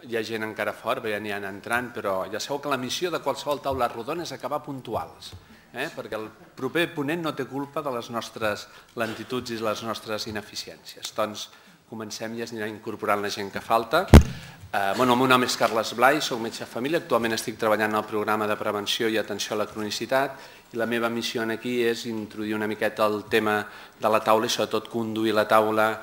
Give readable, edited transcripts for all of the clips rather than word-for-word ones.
hi ha gent encara fora, ja n'hi ha entrant, però ja sabeu que la missió de qualsevol taula rodona és acabar puntuals, perquè el proper ponent no té culpa de les nostres lentituds i les nostres ineficiències. Doncs comencem i es anirà incorporant la gent que falta. El meu nom és Carles Blai, soc metge de família, actualment estic treballant al programa de prevenció i atenció a la cronicitat i la meva missió aquí és introduir una miqueta el tema de la taula i sobretot conduir la taula,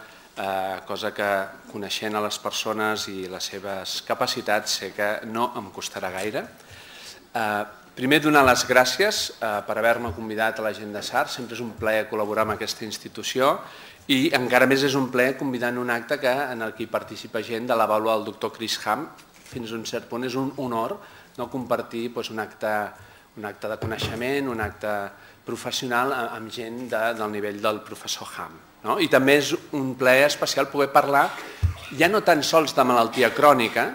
cosa que coneixent a les persones i les seves capacitats sé que no em costarà gaire. Primer donar les gràcies per haver-me convidat a la gent de SARS, sempre és un plaer col·laborar amb aquesta institució i encara més és un plaer convidant un acte en el que hi participa gent de la vàlua del doctor Chris Ham. Fins a un cert punt és un honor compartir un acte de coneixement, un acte professional amb gent del nivell del professor Ham. I també és un plaer especial poder parlar ja no tan sols de malaltia crònica,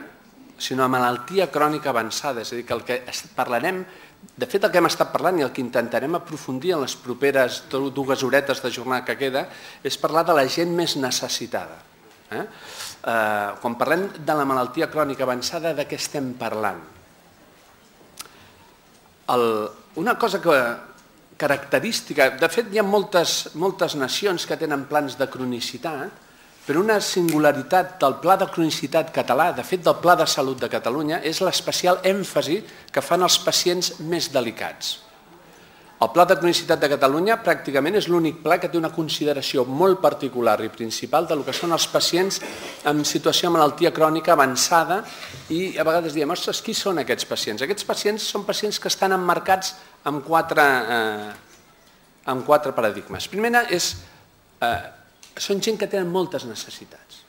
sinó de malaltia crònica avançada, és a dir, que el que parlarem, de fet el que hem estat parlant i el que intentarem aprofundir en les properes 2 horetes de jornada que queda és parlar de la gent més necessitada. Quan parlem de la malaltia crònica avançada, de què estem parlant? Una cosa característica, de fet hi ha moltes nacions que tenen plans de cronicitat, però una singularitat del Pla de Cronicitat català, de fet del Pla de Salut de Catalunya, és l'especial èmfasi que fan els pacients més delicats. El Pla de Cronicitat de Catalunya pràcticament és l'únic pla que té una consideració molt particular i principal del que són els pacients en situació de malaltia crònica avançada i a vegades diem, ostres, qui són aquests pacients? Aquests pacients són pacients que estan emmarcats en 4 paradigmes. Primera són gent que tenen moltes necessitats.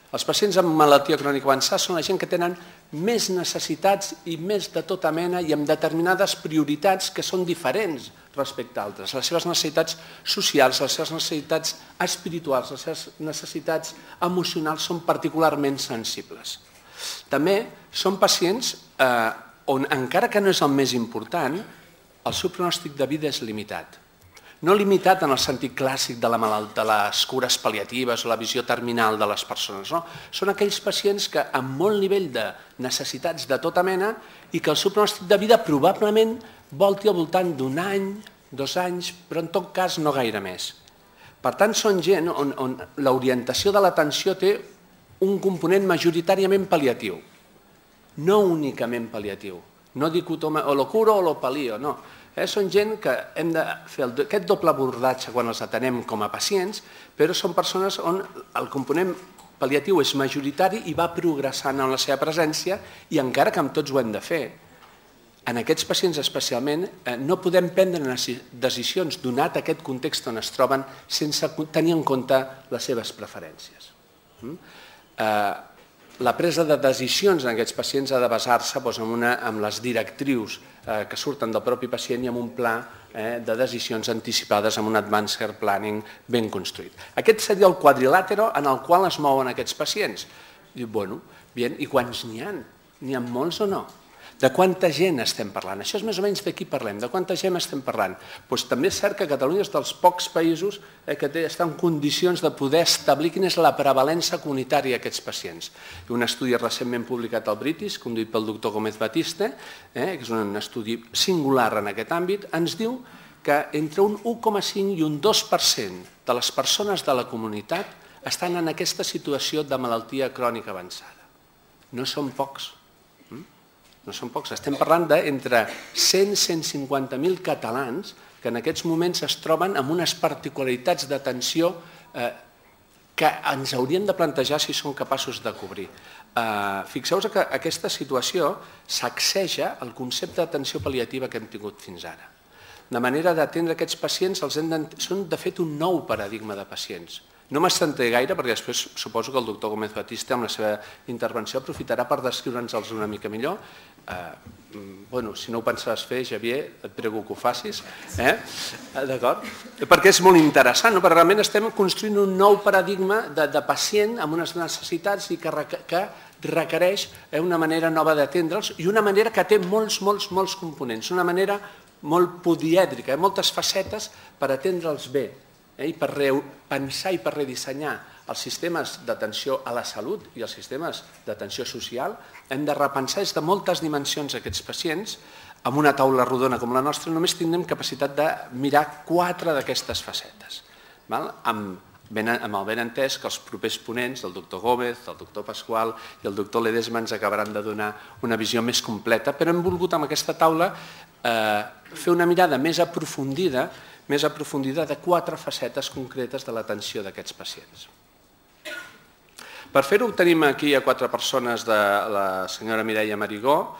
Els pacients amb malaltia crònica avançada són la gent que tenen més necessitats i més de tota mena i amb determinades prioritats que són diferents respecte a altres. Les seves necessitats socials, les seves necessitats espirituals, les seves necessitats emocionals són particularment sensibles. També són pacients on, encara que no és el més important, el seu pronòstic de vida és limitat. No limitat en el sentit clàssic de les cures pal·liatives o la visió terminal de les persones. Són aquells pacients que amb molt nivell de necessitats de tota mena i que el seu pronòstic de vida probablement volti al voltant d'1 any, 2 anys, però en tot cas no gaire més. Per tant, són gent on l'orientació de l'atenció té un component majoritàriament pal·liatiu, no únicament pal·liatiu. No dicotoma o lo curo o lo pal·lio, no. Són gent que hem de fer aquest doble abordatge quan els atenem com a pacients, però són persones on el component pal·liatiu és majoritari i va progressant en la seva presència i encara que amb tots ho hem de fer, en aquests pacients especialment no podem prendre decisions donat aquest context on es troben sense tenir en compte les seves preferències. La presa de decisions en aquests pacients ha de basar-se en les directrius que surten del propi pacient i en un pla de decisions anticipades amb un advanced care planning ben construït. Aquest seria el quadrilàtero en el qual es mouen aquests pacients. I quants n'hi ha? N'hi ha molts o no? De quanta gent estem parlant? Això és més o menys de qui parlem, de quanta gent estem parlant. També és cert que Catalunya és dels pocs països que està en condicions de poder establir quina és la prevalença comunitària d'aquests pacients. Un estudi recentment publicat al British, conduït pel doctor Gómez Batiste, que és un estudi singular en aquest àmbit, ens diu que entre un 1,5 i un 2% de les persones de la comunitat estan en aquesta situació de malaltia crònica avançada. No són pocs. No són pocs, estem parlant d'entre 100 i 150.000 catalans que en aquests moments es troben amb unes particularitats d'atenció que ens hauríem de plantejar si són capaços de cobrir. Fixeu-vos que aquesta situació sacseja el concepte d'atenció pal·liativa que hem tingut fins ara. La manera d'atendre aquests pacients són de fet un nou paradigma de pacients. No m'estentré gaire perquè després suposo que el doctor Gómez Batiste amb la seva intervenció aprofitarà per descriure'ns-els una mica millor. Si no ho pensaves fer, Xavier, et prego que ho facis. D'acord? Perquè és molt interessant, perquè realment estem construint un nou paradigma de pacient amb unes necessitats i que requereix una manera nova d'atendre'ls i una manera que té molts components, una manera molt polièdrica, moltes facetes per atendre'ls bé i per pensar i per redissenyar els sistemes d'atenció a la salut i els sistemes d'atenció social, hem de repensar des de moltes dimensions aquests pacients. Amb una taula rodona com la nostra només tindrem capacitat de mirar 4 d'aquestes facetes, amb el benentès que els propers ponents, el doctor Gómez, el doctor Pasqual i el doctor Ledesma, ens acabaran de donar una visió més completa, però hem volgut amb aquesta taula fer una mirada més aprofundida de 4 facetes concretes de l'atenció d'aquests pacients. Per fer-ho tenim aquí a 4 persones de la senyora Mireia Marigó,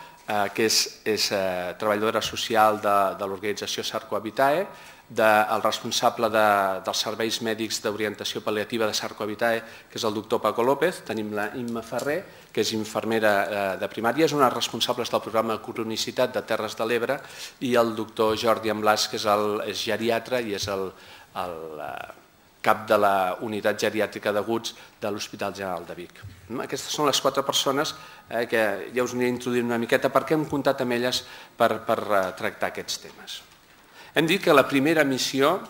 que és treballadora social de l'organització Sarcohabitae, del responsable dels serveis mèdics d'orientació pal·liativa de Sarcohabitae, que és el doctor Paco López. Tenim la Imma Ferrer, que és infermera de primària, és una de les responsables del programa de cronicitat de Terres de l'Ebre, i el doctor Jordi Amblàs, que és geriatre i és el cap de la unitat geriàtrica d'aguts de l'Hospital General de Vic. Aquestes són les 4 persones que ja us aniré introduint una miqueta perquè hem comptat amb elles per tractar aquests temes. Hem dit que la primera missió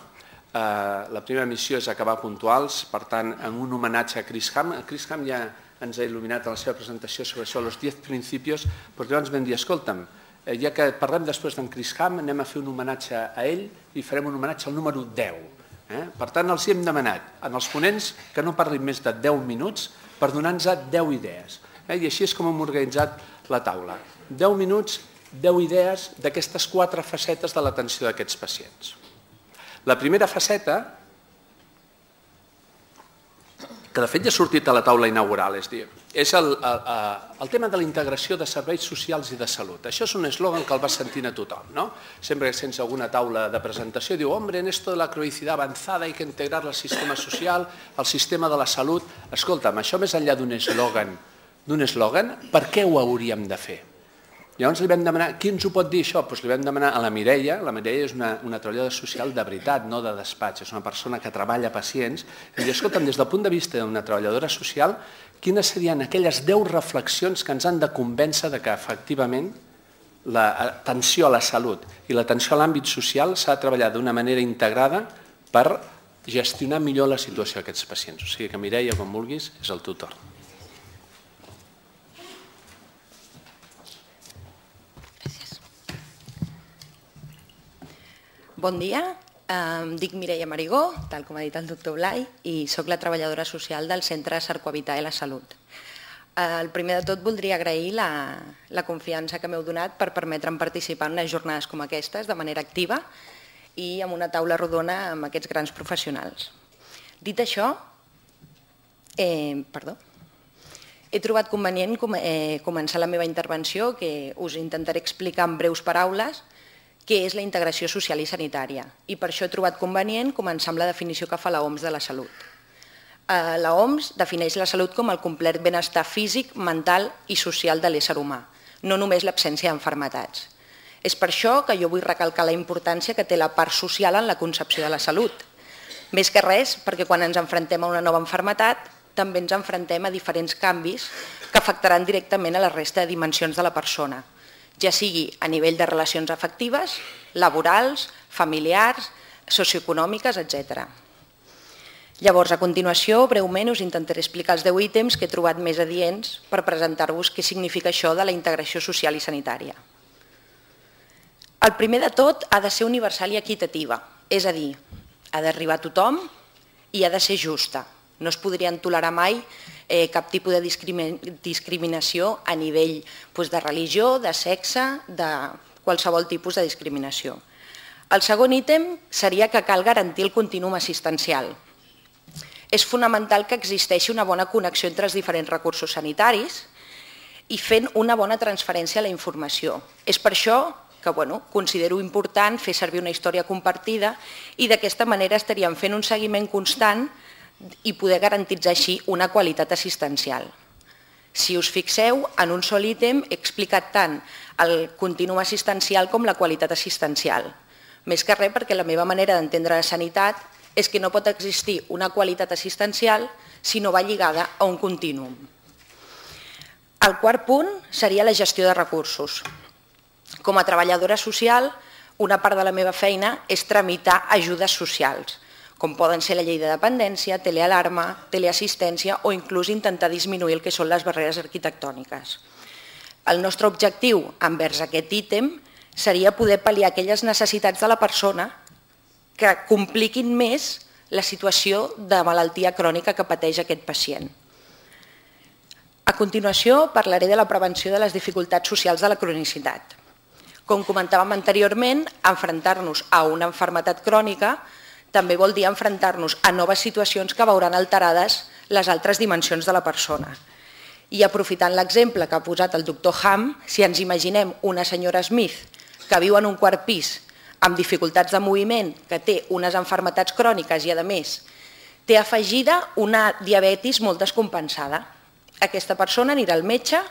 és acabar puntuals, per tant, en un homenatge a Chris Ham. Chris Ham ja ens ha il·luminat en la seva presentació sobre això, els 10 principis, però llavors vam dir, escolta'm, ja que parlem després d'en Chris Ham, anem a fer un homenatge a ell i farem un homenatge al número 10. Per tant, els hem demanat als ponents que no parlin més de 10 minuts per donar-nos 10 idees. I així és com hem organitzat la taula. 10 minuts, 10 idees d'aquestes 4 facetes de l'atenció d'aquests pacients. La primera faceta, que de fet ja ha sortit a la taula inaugural, és el tema de la integració de serveis socials i de salut. Això és un eslògan que el va sentint a tothom, no? Sempre que sents alguna taula de presentació diu, hombre, en esto de la cronicidad avanzada hay que integrar el sistema social, el sistema de la salut. Escolta'm, això més enllà d'un eslògan, per què ho hauríem de fer? Llavors li vam demanar, qui ens ho pot dir això? Doncs li vam demanar a la Mireia. La Mireia és una treballadora social de veritat, no de despatx, és una persona que treballa pacients. I diu, escolta'm, des del punt de vista d'una treballadora social, quines serien aquelles 10 reflexions que ens han de convèncer que efectivament l'atenció a la salut i l'atenció a l'àmbit social s'ha de treballar d'una manera integrada per gestionar millor la situació d'aquests pacients. O sigui que Mireia, quan vulguis, és el teu torn. Bon dia, em dic Mireia Marigó, tal com ha dit el doctor Blai, i soc la treballadora social del Centre Sarcohabitae la Salut. El primer de tot voldria agrair la confiança que m'heu donat per permetre'm participar en unes jornades com aquestes de manera activa i amb una taula rodona amb aquests grans professionals. Dit això, he trobat convenient començar la meva intervenció, que us intentaré explicar en breus paraules què és la integració social i sanitària. I per això he trobat convenient començar amb la definició que fa l'OMS de la salut. L'OMS defineix la salut com el complet benestar físic, mental i social de l'ésser humà, no només l'absència d'enfermetats. És per això que jo vull recalcar la importància que té la part social en la concepció de la salut. Més que res, perquè quan ens enfrontem a una nova malaltia, també ens enfrontem a diferents canvis que afectaran directament a la resta de dimensions de la persona, ja sigui a nivell de relacions afectives, laborals, familiars, socioeconòmiques, etc. Llavors, a continuació, breument, us intentaré explicar els 10 ítems que he trobat més adients per presentar-vos què significa això de la integració social i sanitària. El primer de tot ha de ser universal i equitativa, és a dir, ha d'arribar a tothom i ha de ser justa. No es podrien tolerar mai cap tipus de discriminació a nivell de religió, de sexe, de qualsevol tipus de discriminació. El segon ítem seria que cal garantir el continuum assistencial. És fonamental que existeixi una bona connexió entre els diferents recursos sanitaris i fent una bona transferència a la informació. És per això que considero important fer servir una història compartida i d'aquesta manera estaríem fent un seguiment constant i poder garantir així una qualitat assistencial. Si us fixeu, en un sol ítem he explicat tant el continuum assistencial com la qualitat assistencial. Més que res perquè la meva manera d'entendre la sanitat és que no pot existir una qualitat assistencial si no va lligada a un contínuum. El quart punt seria la gestió de recursos. Com a treballadora social, una part de la meva feina és tramitar ajudes socials, com poden ser la llei de dependència, telealarma, teleassistència o inclús intentar disminuir el que són les barreres arquitectòniques. El nostre objectiu envers aquest ítem seria poder pal·liar aquelles necessitats de la persona que compliquin més la situació de malaltia crònica que pateix aquest pacient. A continuació parlaré de la prevenció de les dificultats socials de la cronicitat. Com comentàvem anteriorment, enfrontar-nos a una malaltia crònica també vol dir enfrontar-nos a noves situacions que veuran alterades les altres dimensions de la persona. I aprofitant l'exemple que ha posat el doctor Ham, si ens imaginem una senyora Smith que viu en un quart pis amb dificultats de moviment, que té unes malalties cròniques i, a més, té afegida una diabetis molt descompensada. Aquesta persona anirà al metge,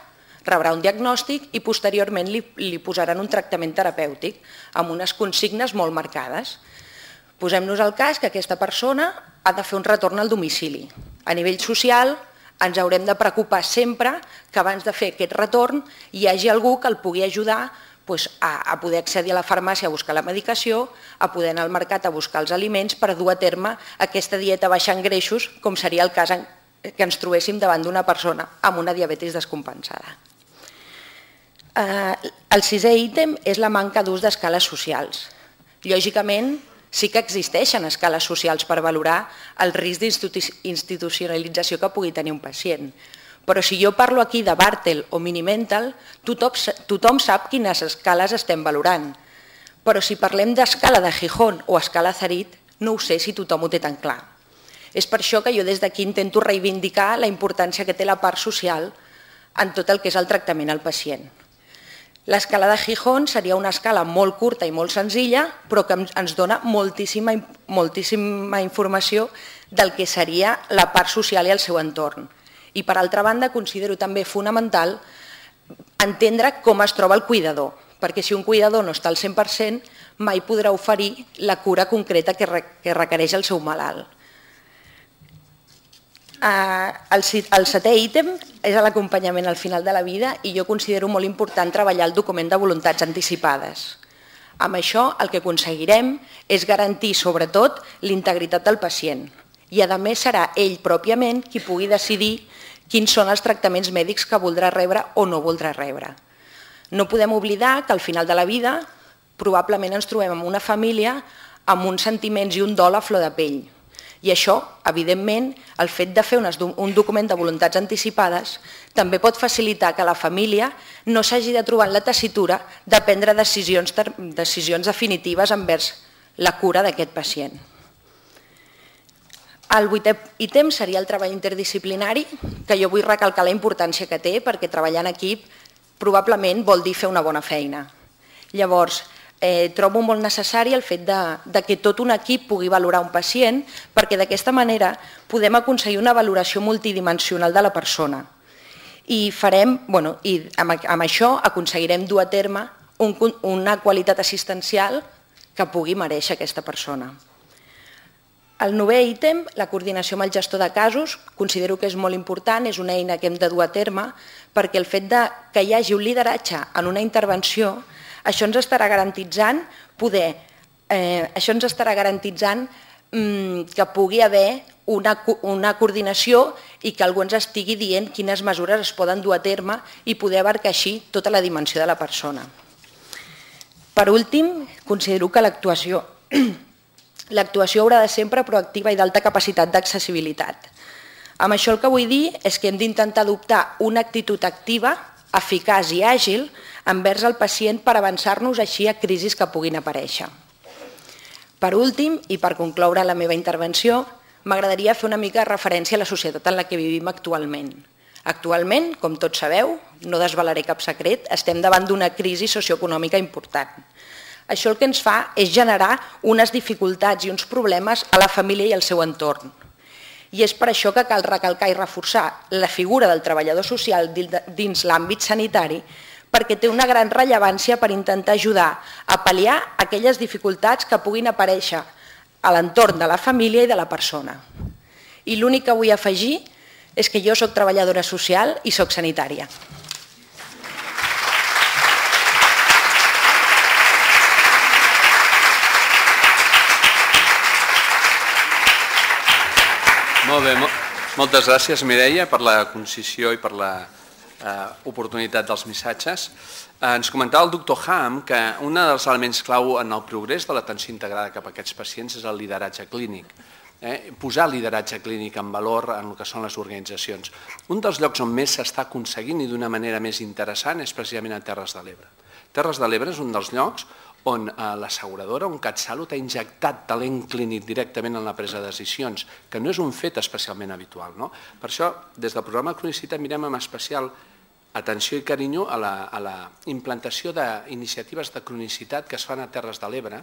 rebrà un diagnòstic i posteriorment li posaran un tractament terapèutic amb unes consignes molt marcades. Posem-nos al cas que aquesta persona ha de fer un retorn al domicili. A nivell social ens haurem de preocupar sempre que abans de fer aquest retorn hi hagi algú que el pugui ajudar a poder accedir a la farmàcia a buscar la medicació, a poder anar al mercat a buscar els aliments per dur a terme aquesta dieta baixa en greixos, com seria el cas que ens trobéssim davant d'una persona amb una diabetis descompensada. El sisè ítem és la manca d'ús d'escales socials. Lògicament, sí que existeixen escales socials per valorar el risc d'institucionalització que pugui tenir un pacient. Però si jo parlo aquí de Bartel o Minimental, tothom sap quines escales estem valorant. Però si parlem d'escala de Gijón o escala Zarit, no ho sé si tothom ho té tan clar. És per això que jo des d'aquí intento reivindicar la importància que té la part social en tot el que és el tractament al pacient. L'escala de Gijón seria una escala molt curta i molt senzilla, però que ens dona moltíssima informació del que seria la part social i el seu entorn. I per altra banda considero també fonamental entendre com es troba el cuidador, perquè si un cuidador no està al 100% mai podrà oferir la cura concreta que requereix el seu malalt. El setè ítem és l'acompanyament al final de la vida i jo considero molt important treballar el document de voluntats anticipades. Amb això el que aconseguirem és garantir sobretot l'integritat del pacient i a més serà ell pròpiament qui pugui decidir quins són els tractaments mèdics que voldrà rebre o no voldrà rebre. No podem oblidar que al final de la vida probablement ens trobem en una família amb uns sentiments i un dol a flor de pell. I això, evidentment, el fet de fer un document de voluntats anticipades també pot facilitar que la família no s'hagi de trobar en la tessitura de prendre decisions definitives envers la cura d'aquest pacient. El vuitè ítem seria el treball interdisciplinari, que jo vull recalcar la importància que té perquè treballar en equip probablement vol dir fer una bona feina. Llavors, trobo molt necessari el fet que tot un equip pugui valorar un pacient perquè d'aquesta manera podem aconseguir una valoració multidimensional de la persona i amb això aconseguirem dur a terme una qualitat assistencial que pugui mereixer aquesta persona. El novè ítem, la coordinació amb el gestor de casos, considero que és molt important, és una eina que hem de dur a terme perquè el fet que hi hagi un lideratge en una intervenció això ens estarà garantitzant que pugui haver una coordinació i que algú ens estigui dient quines mesures es poden dur a terme i poder abarcar així tota la dimensió de la persona. Per últim, considero que l'actuació haurà de ser sempre proactiva i d'alta capacitat d'accessibilitat. Amb això el que vull dir és que hem d'intentar adoptar una actitud activa, eficaç i àgil envers el pacient per avançar-nos així a crisis que puguin aparèixer. Per últim, i per concloure la meva intervenció, m'agradaria fer una mica de referència a la societat en la que vivim actualment. Actualment, com tots sabeu, no desvelaré cap secret, estem davant d'una crisi socioeconòmica important. Això el que ens fa és generar unes dificultats i uns problemes a la família i al seu entorn. I és per això que cal recalcar i reforçar la figura del treballador social dins l'àmbit sanitari perquè té una gran rellevància per intentar ajudar a pal·liar aquelles dificultats que puguin aparèixer a l'entorn de la família i de la persona. I l'únic que vull afegir és que jo soc treballadora social i soc sanitària. Molt bé, moltes gràcies, Mireia, per la concisió i per l'oportunitat dels missatges. Ens comentava el doctor Ham que un dels elements clau en el progrés de l'atenció integrada cap a aquests pacients és el lideratge clínic. Posar el lideratge clínic en valor en el que són les organitzacions. Un dels llocs on més s'està aconseguint i d'una manera més interessant és precisament a Terres de l'Ebre. Terres de l'Ebre és un dels llocs on l'asseguradora, on CatSalut, ha injectat talent clínic directament en la presa de decisions, que no és un fet especialment habitual. Per això, des del programa de Cronicitat mirem amb especial atenció i carinyo a la implantació d'iniciatives de cronicitat que es fan a Terres de l'Ebre,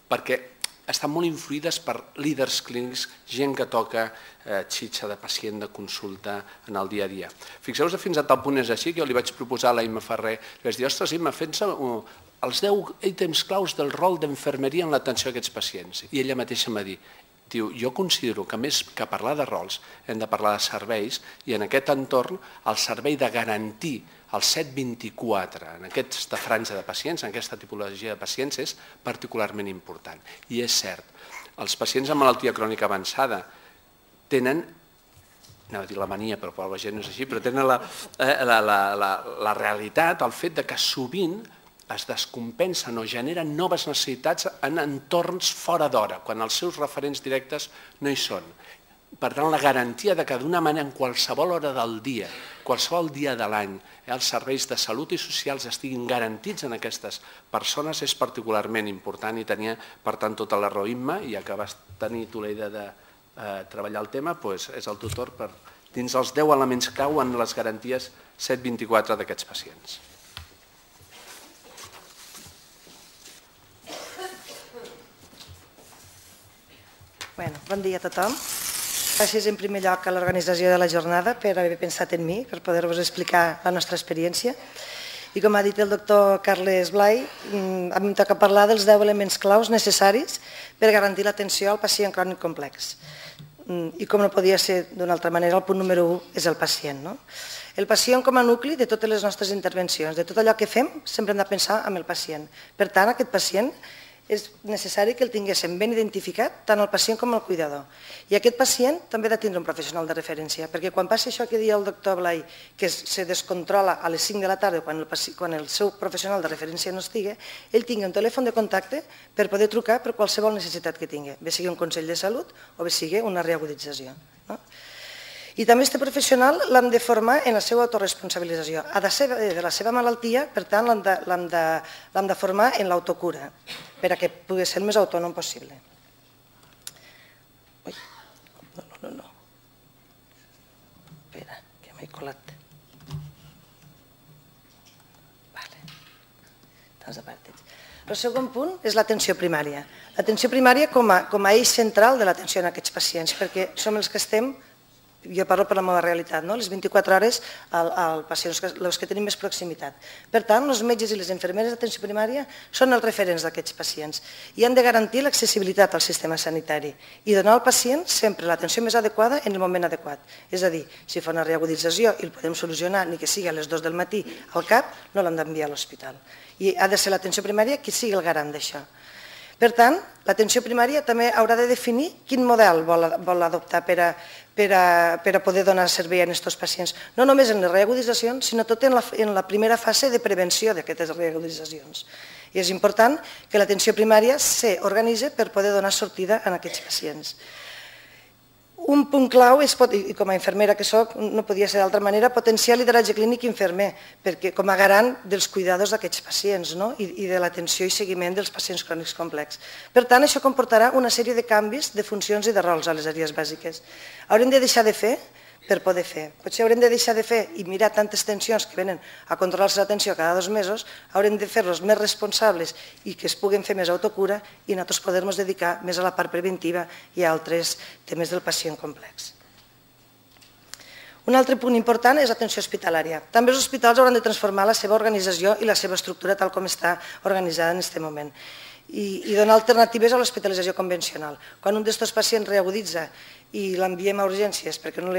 perquè estan molt influïdes per líders clínics, gent que toca xitxa de pacient, de consulta en el dia a dia. Fixeu-vos, fins a tal punt és així que jo li vaig proposar a la Imma Ferrer, li vaig dir, ostres, Imma, fes els 10 ítems claus del rol d'infermeria en l'atenció a aquests pacients. I ella mateixa em va dir, jo considero que més que parlar de rols hem de parlar de serveis i en aquest entorn el servei de garantir el 724 en aquesta franja de pacients, en aquesta tipologia de pacients és particularment important. I és cert, els pacients amb malaltia crònica avançada tenen, anava a dir la mania, però per la gent no és així, però tenen la realitat, el fet que sovint es descompensen o generen noves necessitats en entorns fora d'hora, quan els seus referents directes no hi són. Per tant, la garantia que d'una manera en qualsevol hora del dia, qualsevol dia de l'any, els serveis de salut i socials estiguin garantits en aquestes persones és particularment important i tenia, per tant, tota la raó Imma, i ja que vas tenir tu la idea de treballar el tema, és el tutor dins els 10 elements clau en les garanties 724 d'aquests pacients. Bon dia a tothom. Gràcies en primer lloc a l'organització de la jornada per haver pensat en mi, per poder-vos explicar la nostra experiència. I com ha dit el doctor Carles Blai, a mi em toca parlar dels 10 elements claus necessaris per garantir l'atenció al pacient crònic complex. I com no podia ser d'una altra manera, el punt número 1 és el pacient. El pacient com a nucli de totes les nostres intervencions, de tot allò que fem, sempre hem de pensar en el pacient. Per tant, aquest pacient és necessari que el tinguéssim ben identificat, tant el pacient com el cuidador. I aquest pacient també ha de tindre un professional de referència, perquè quan passa això que deia el doctor Blai, que se descontrola a les 5 de la tarda quan el seu professional de referència no estigui, ell tingui un telèfon de contacte per poder trucar per qualsevol necessitat que tingui, bé sigui un consell de salut o bé sigui una reagudització. I també aquest professional l'hem de formar en la seva autoresponsabilització. Ha de ser de la seva malaltia, per tant l'hem de formar en l'autocura, perquè pugui ser el més autònom possible. Ui, no. Espera, que m'he colat. El segon punt és l'atenció primària. L'atenció primària com a eix central de l'atenció a aquests pacients, perquè som els que estem, jo parlo per la meva realitat, les 24 hores als pacients, els que tenim més proximitat. Per tant, els metges i les infermeres d'atenció primària són els referents d'aquests pacients i han de garantir l'accessibilitat al sistema sanitari i donar al pacient sempre l'atenció més adequada en el moment adequat. És a dir, si fa una reagudització i el podem solucionar ni que sigui a les 2 del matí al CAP, no l'hem d'enviar a l'hospital. I ha de ser l'atenció primària qui sigui el garant d'això. Per tant, l'atenció primària també haurà de definir quin model vol adoptar per a poder donar servei a aquests pacients, no només en les reaguditzacions, sinó tot en la primera fase de prevenció d'aquestes reaguditzacions. I és important que l'atenció primària s'organitzi per poder donar sortida a aquests pacients. Un punt clau és, i com a infermera que soc, no podia ser d'altra manera, potenciar el lideratge clínic infermer, com a garant dels cuidadors d'aquests pacients i de l'atenció i seguiment dels pacients crònics complexos. Per tant, això comportarà una sèrie de canvis de funcions i de rols a les àrees bàsiques. Haurem de deixar de fer per poder fer. Potser haurem de deixar de fer i mirar tantes tensions que venen a controlar-se l'atenció cada 2 mesos, haurem de fer-los més responsables i que es puguen fer més autocura i nosaltres poder-nos dedicar més a la part preventiva i a altres temes del pacient complex. Un altre punt important és l'atenció hospitalària. També els hospitals hauran de transformar la seva organització i la seva estructura tal com està organitzada en aquest moment i donar alternatives a l'hospitalització convencional. Quan un d'aquests pacients reaguditza i l'enviem a urgències perquè no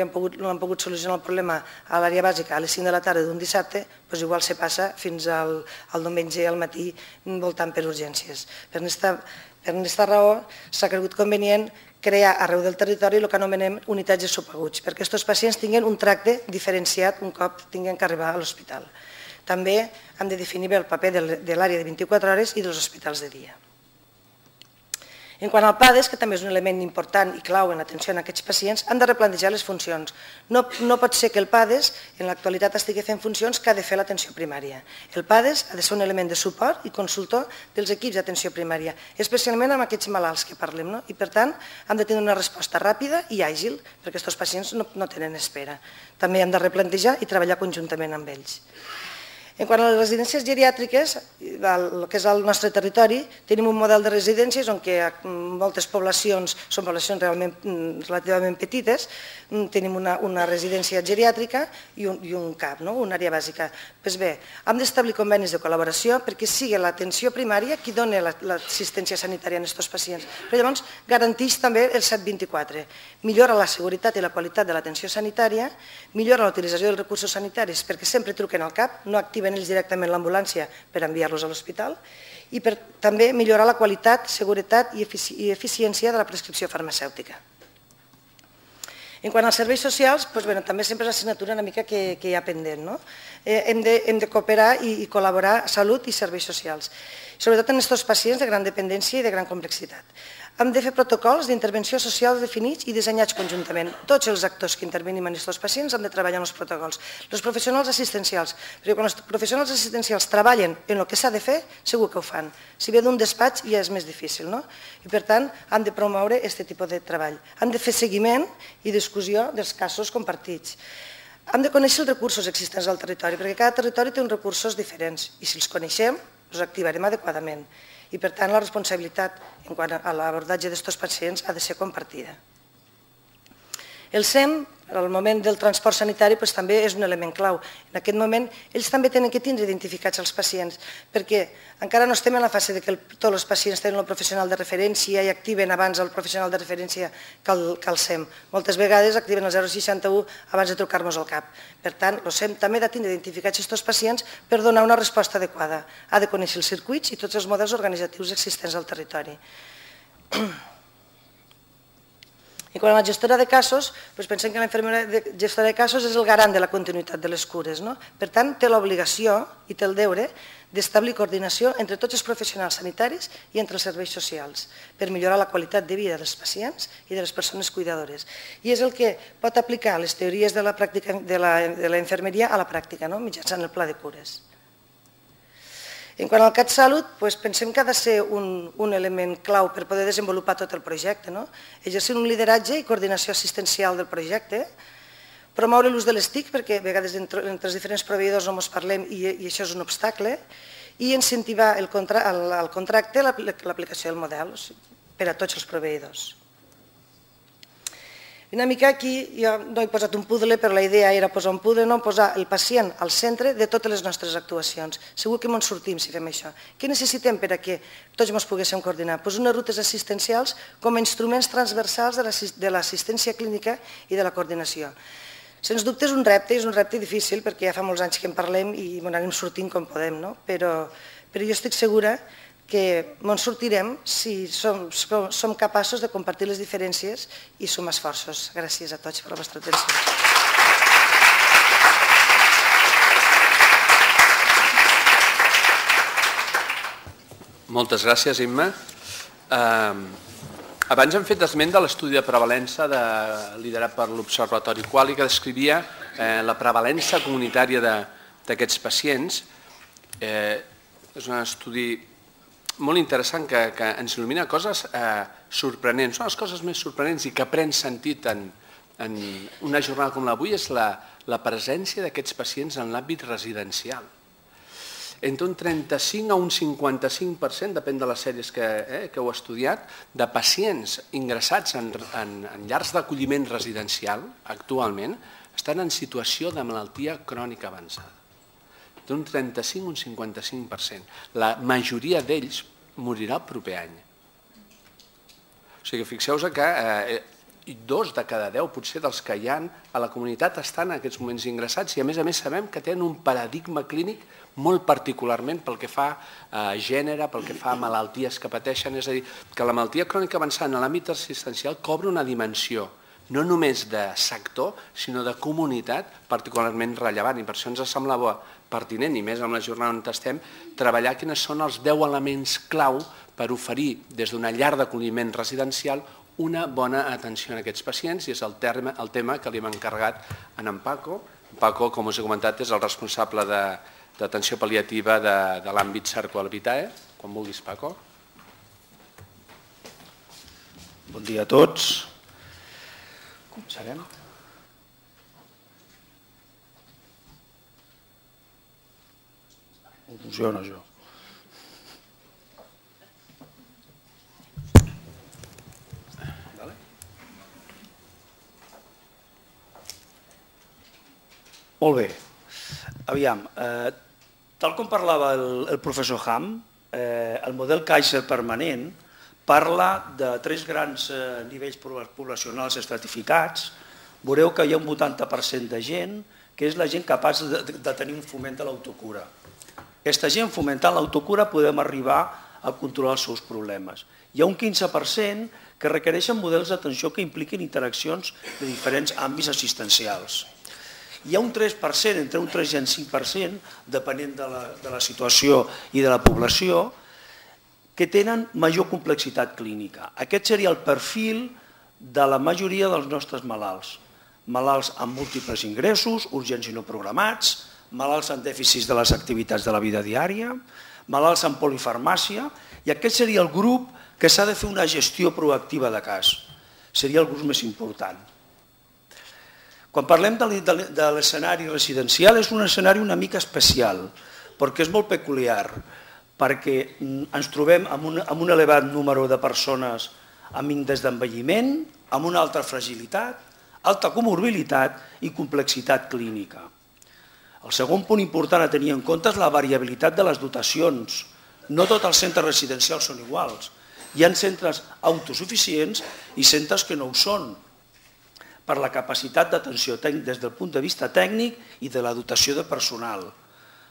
han pogut solucionar el problema a l'àrea bàsica a les 5 de la tarda d'un dissabte, doncs igual se passa fins al diumenge al matí voltant per urgències. Per aquesta raó s'ha cregut convenient crear arreu del territori el que anomenem unitats de subaguts, perquè aquests pacients tinguin un tracte diferenciat un cop tinguin que arribar a l'hospital. També hem de definir bé el paper de l'àrea de 24 hores i dels hospitals de dia. En quant al PADES, que també és un element important i clau en l'atenció a aquests pacients, han de replantejar les funcions. No pot ser que el PADES en l'actualitat estigui fent funcions que ha de fer l'atenció primària. El PADES ha de ser un element de suport i consultor dels equips d'atenció primària, especialment amb aquests malalts que parlem, i per tant han de tenir una resposta ràpida i àgil, perquè aquests pacients no tenen espera. També han de replantejar i treballar conjuntament amb ells. En quant a les residències geriàtriques, el que és el nostre territori, tenim un model de residències on moltes poblacions són poblacions relativament petites, tenim una residència geriàtrica i un CAP, una àrea bàsica. Doncs bé, hem d'establir convenis de col·laboració perquè sigui l'atenció primària qui doni l'assistència sanitària a aquests pacients. Però llavors garanteix també el 724. Millora la seguretat i la qualitat de l'atenció sanitària, millora la utilització dels recursos sanitaris perquè sempre truquen al CAP, no activen ells directament l'ambulància per enviar-los a l'hospital i per també millorar la qualitat, seguretat i eficiència de la prescripció farmacèutica. En quant als serveis socials, també sempre és l'assignatura una mica que hi ha pendent. Hem de cooperar i col·laborar salut i serveis socials, sobretot en aquests pacients de gran dependència i de gran complexitat. Hem de fer protocols d'intervenció social definits i dissenyats conjuntament. Tots els actors que intervenim en aquests pacients han de treballar en els protocols. Els professionals assistencials, perquè quan els professionals assistencials treballen en el que s'ha de fer, segur que ho fan. Si ve d'un despatx ja és més difícil, i per tant han de promoure aquest tipus de treball. Han de fer seguiment i discussió dels casos compartits. Hem de conèixer els recursos existents al territori, perquè cada territori té uns recursos diferents i si els coneixem, els activarem adequadament. I per tant la responsabilitat en quant a l'abordatge d'aquests pacients ha de ser compartida. El SEM, al moment del transport sanitari, també és un element clau. En aquest moment ells també tenen que tindre identificats els pacients, perquè encara no estem en la fase que tots els pacients tenen el professional de referència i activen abans el professional de referència que el SEM. Moltes vegades activen el 061 abans de trucar-nos al CAP. Per tant, el SEM també ha de tindre identificats aquests pacients per donar una resposta adequada. Ha de conèixer els circuits i tots els models organitzatius existents al territori. I quan a la gestora de casos, pensem que la infermera gestora de casos és el garant de la continuïtat de les cures. Per tant, té l'obligació i té el deure d'establir coordinació entre tots els professionals sanitaris i entre els serveis socials per millorar la qualitat de vida dels pacients i de les persones cuidadores. I és el que pot aplicar les teories de la infermeria a la pràctica, mitjançant el pla de cures. En quant al CatSalut, pensem que ha de ser un element clau per poder desenvolupar tot el projecte. Exercir un lideratge i coordinació assistencial del projecte, promoure l'ús de les TIC, perquè a vegades entre els diferents proveïdors no ens parlem i això és un obstacle, i incentivar el contracte, l'aplicació del model per a tots els proveïdors. Una mica aquí, jo no he posat un puzzle, però la idea era posar un puzzle, posar el pacient al centre de totes les nostres actuacions. Segur que ens sortim si fem això. Què necessitem per a que tots ens poguéssim coordinar? Unes rutes assistencials com a instruments transversals de l'assistència clínica i de la coordinació. Sens dubte és un repte difícil, perquè ja fa molts anys que en parlem i anem sortint com podem, però jo estic segura que ens sortirem si som capaços de compartir les diferències i sumar esforços. Gràcies a tots per la vostra atenció. Moltes gràcies, Imma. Abans hem fet esment de l'estudi de prevalença liderat per l'Observatori Quali que descrivia la prevalença comunitària d'aquests pacients. És un estudi molt interessant que ens il·lumina coses sorprenents. Una de les coses més sorprenents i que pren sentit en una jornada com l'avui és la presència d'aquests pacients en l'àmbit residencial. Entre un 35 a un 55%, depèn de les sèries que heu estudiat, de pacients ingressats en llars d'acolliment residencial actualment estan en situació de malaltia crònica avançada. D'un 35 a un 55%. La majoria d'ells morirà el proper any. O sigui, fixeu-vos que 2 de cada 10, potser dels que hi ha a la comunitat, estan en aquests moments ingressats i a més sabem que tenen un paradigma clínic molt particularment pel que fa a gènere, pel que fa a malalties que pateixen, és a dir, que la malaltia crònica avançada en l'àmbit assistencial cobra una dimensió no només de sector, sinó de comunitat particularment rellevant i per això ens semblava pertinent, i més amb la jornada on estem, treballar quines són els 10 elements clau per oferir des d'una llar d'acolliment residencial una bona atenció a aquests pacients i és el tema que li hem encarregat a en Paco. Paco, com us he comentat, és el responsable d'atenció pal·liativa de l'àmbit Sarcoa-Vitae. Quan vulguis, Paco. Bon dia a tots. Començarem. Funciona això. Molt bé. Aviam, tal com parlava el professor Ham, el model Kaiser permanent parla de 3 grans nivells poblacionals estratificats. Veureu que hi ha un 80% de gent que és la gent capaç de tenir un foment de l'autocura. Aquesta gent fomentant l'autocura podem arribar a controlar els seus problemes. Hi ha un 15% que requereixen models d'atenció que impliquin interaccions de diferents àmbits assistencials. Hi ha un 3%, entre un 3 i un 5%, depenent de la situació i de la població, que tenen major complexitat clínica. Aquest seria el perfil de la majoria dels nostres malalts. Malalts amb múltiples ingressos, urgents i no programats, malalts amb dèficits de les activitats de la vida diària, malalts amb polifarmàcia, i aquest seria el grup que s'ha de fer una gestió proactiva de cas. Seria el grup més important. Quan parlem de l'escenari residencial, és un escenari una mica especial, perquè és molt peculiar, perquè ens trobem amb un elevat número de persones amb índex d'envelliment, amb una alta fragilitat, alta comorbilitat i complexitat clínica. El segon punt important a tenir en compte és la variabilitat de les dotacions. No tots els centres residencials són iguals. Hi ha centres autosuficients i centres que no ho són, per la capacitat d'atenció des del punt de vista tècnic i de la dotació de personal.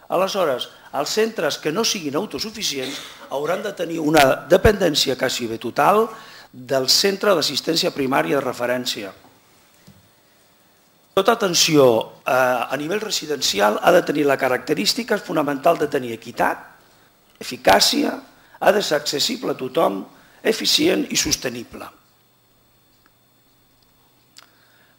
Aleshores, els centres que no siguin autosuficients hauran de tenir una dependència quasi total del centre d'assistència primària de referència. Tota atenció a nivell residencial ha de tenir la característica fonamental de tenir equitat, eficàcia, ha de ser accessible a tothom, eficient i sostenible.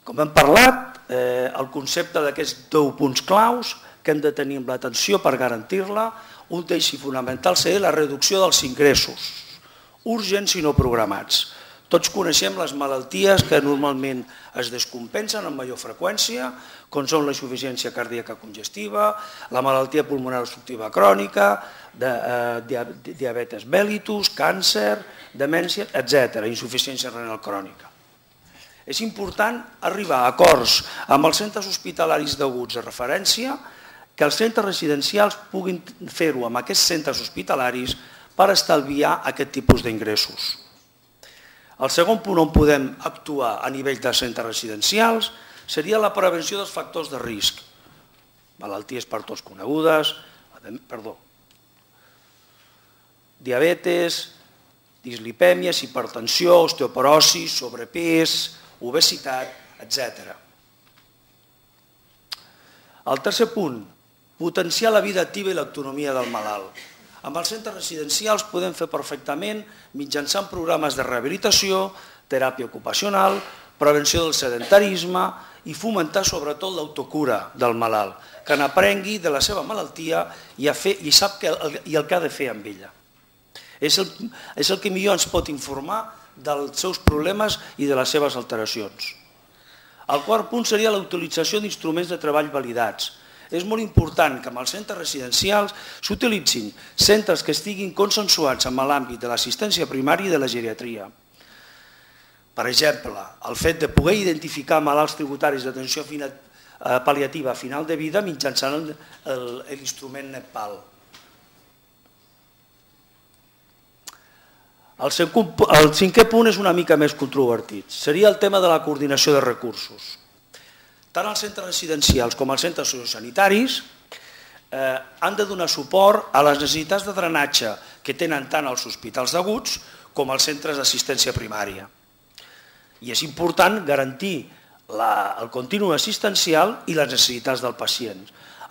Com hem parlat, el concepte d'aquests 10 punts claus que hem de tenir amb l'atenció per garantir-la, un d'ells fonamental seria la reducció dels ingressos, urgents i no programats. Tots coneixem les malalties que normalment es descompensen amb major freqüència, com són la insuficiència cardíaca congestiva, la malaltia pulmonar obstructiva crònica, diabetes mellitus, càncer, demència, etc., insuficiència renal crònica. És important arribar a acords amb els centres hospitalaris deguts de referència, que els centres residencials puguin fer-ho amb aquests centres hospitalaris per estalviar aquest tipus d'ingressos. El segon punt on podem actuar a nivell de centres residencials seria la prevenció dels factors de risc. Malalties per tots conegudes, diabetes, dislipèmies, hipertensió, osteoporosi, sobrepès, obesitat, etc. El tercer punt, potenciar la vida activa i l'autonomia del malalt. Amb els centres residencials podem fer perfectament mitjançant programes de rehabilitació, teràpia ocupacional, prevenció del sedentarisme i fomentar sobretot l'autocura del malalt, que n'aprengui de la seva malaltia i sap el que ha de fer amb ella. És el que millor ens pot informar dels seus problemes i de les seves alteracions. El quart punt seria la utilització d'instruments de treball validats. És molt important que amb els centres residencials s'utilitzin centres que estiguin consensuats amb l'àmbit de l'assistència primària i de la geriatria. Per exemple, el fet de poder identificar malalts tributaris d'atenció pal·liativa a final de vida mitjançant l'instrument NEPAL. El cinquè punt és una mica més controvertit. Seria el tema de la coordinació de recursos. Tant els centres residencials com els centres sociosanitaris han de donar suport a les necessitats de drenatge que tenen tant els hospitals d'aguts com els centres d'assistència primària. I és important garantir el continu assistencial i les necessitats del pacient.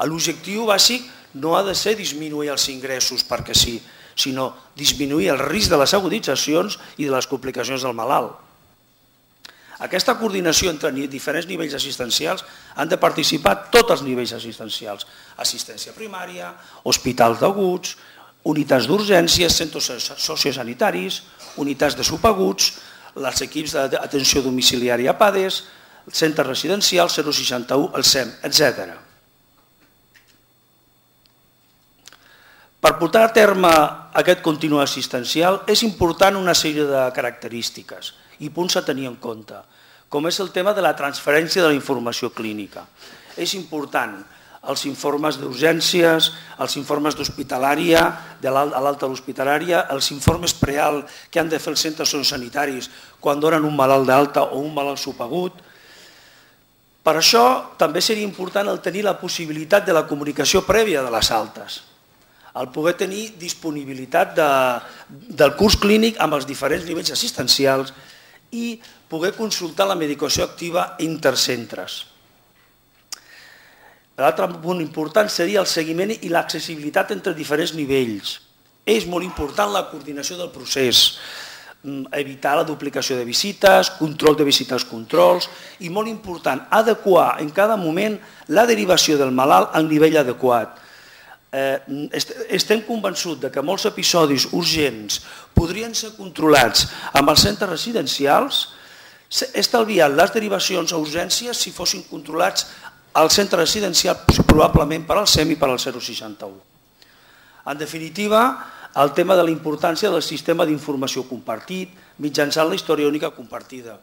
L'objectiu bàsic no ha de ser disminuir els ingressos perquè sí, sinó disminuir el risc de les aguditzacions i de les complicacions del malalt. Aquesta coordinació entre diferents nivells assistencials han de participar tots els nivells assistencials, assistència primària, hospitals d'aguts, unitats d'urgències, centres sociosanitaris, unitats de subaguts, els equips d'atenció domiciliària PADES, centres residencials, 061, el SEM, etc. Per portar a terme aquest continu assistencial és important una sèrie de característiques i punts a tenir en compte, com és el tema de la transferència de la informació clínica. És important els informes d'urgències, els informes d'hospitalària, a l'alta hospitalària, els informes preal que han de fer els centres sociosanitaris quan donen un malalt d'alta o un malalt subagut. Per això també seria important el tenir la possibilitat de la comunicació prèvia de les altes, el poder tenir disponibilitat del curs clínic amb els diferents nivells assistencials i poder consultar la medicació activa intercentres. L'altre punt important seria el seguiment i l'accessibilitat entre diferents nivells. És molt important la coordinació del procés, evitar la duplicació de visites, control de visites controls i, molt important, adequar en cada moment la derivació del malalt al nivell adequat. Estem convençuts que molts episodis urgents podrien ser controlats amb els centres residencials, estalviant les derivacions a urgències si fossin controlats al centre residencial, probablement per al SEM i per al 061. En definitiva, el tema de la importància del sistema d'informació compartit mitjançant la història única compartida.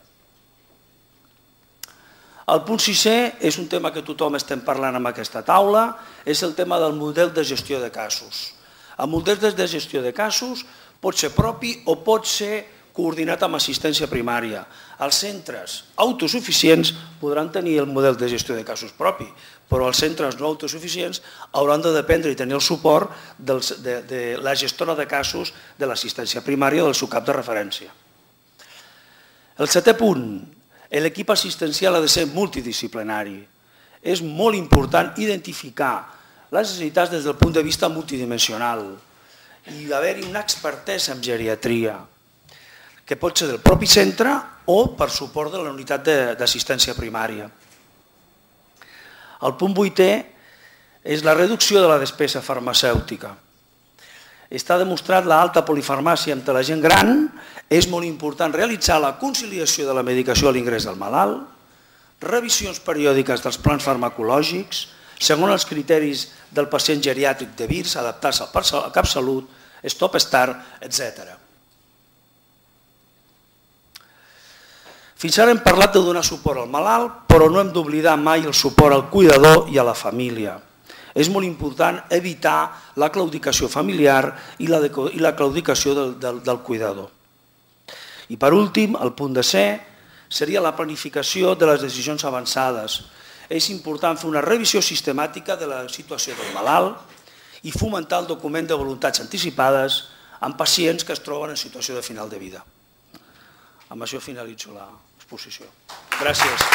El punt 6è és un tema que tothom estem parlant en aquesta taula, és el tema del model de gestió de casos. El model de gestió de casos pot ser propi o pot ser coordinat amb assistència primària. Els centres autosuficients podran tenir el model de gestió de casos propi, però els centres no autosuficients hauran de dependre i tenir el suport de la gestora de casos de l'assistència primària o del seu cap de referència. El 7è punt, l'equip assistencial ha de ser multidisciplinari. És molt important identificar les necessitats des del punt de vista multidimensional i haver-hi una expertesa en geriatria, que pot ser del propi centre o per suport de la unitat d'assistència primària. El punt 8è és la reducció de la despesa farmacèutica. Està demostrat l'alta polifarmàcia entre la gent gran, és molt important realitzar la conciliació de la medicació a l'ingrés del malalt, revisions periòdiques dels plans farmacològics, segons els criteris del pacient geriàtric de VIRS, adaptar-se al CapSalut, Stop Start, etc. Fins ara hem parlat de donar suport al malalt, però no hem d'oblidar mai el suport al cuidador i a la família. És molt important evitar la claudicació familiar i la claudicació del cuidador. I per últim, el punt de C seria la planificació de les decisions avançades. És important fer una revisió sistemàtica de la situació del malalt i fomentar el document de voluntats anticipades en pacients que es troben en situació de final de vida. Amb això finalitzo l'exposició. Gràcies.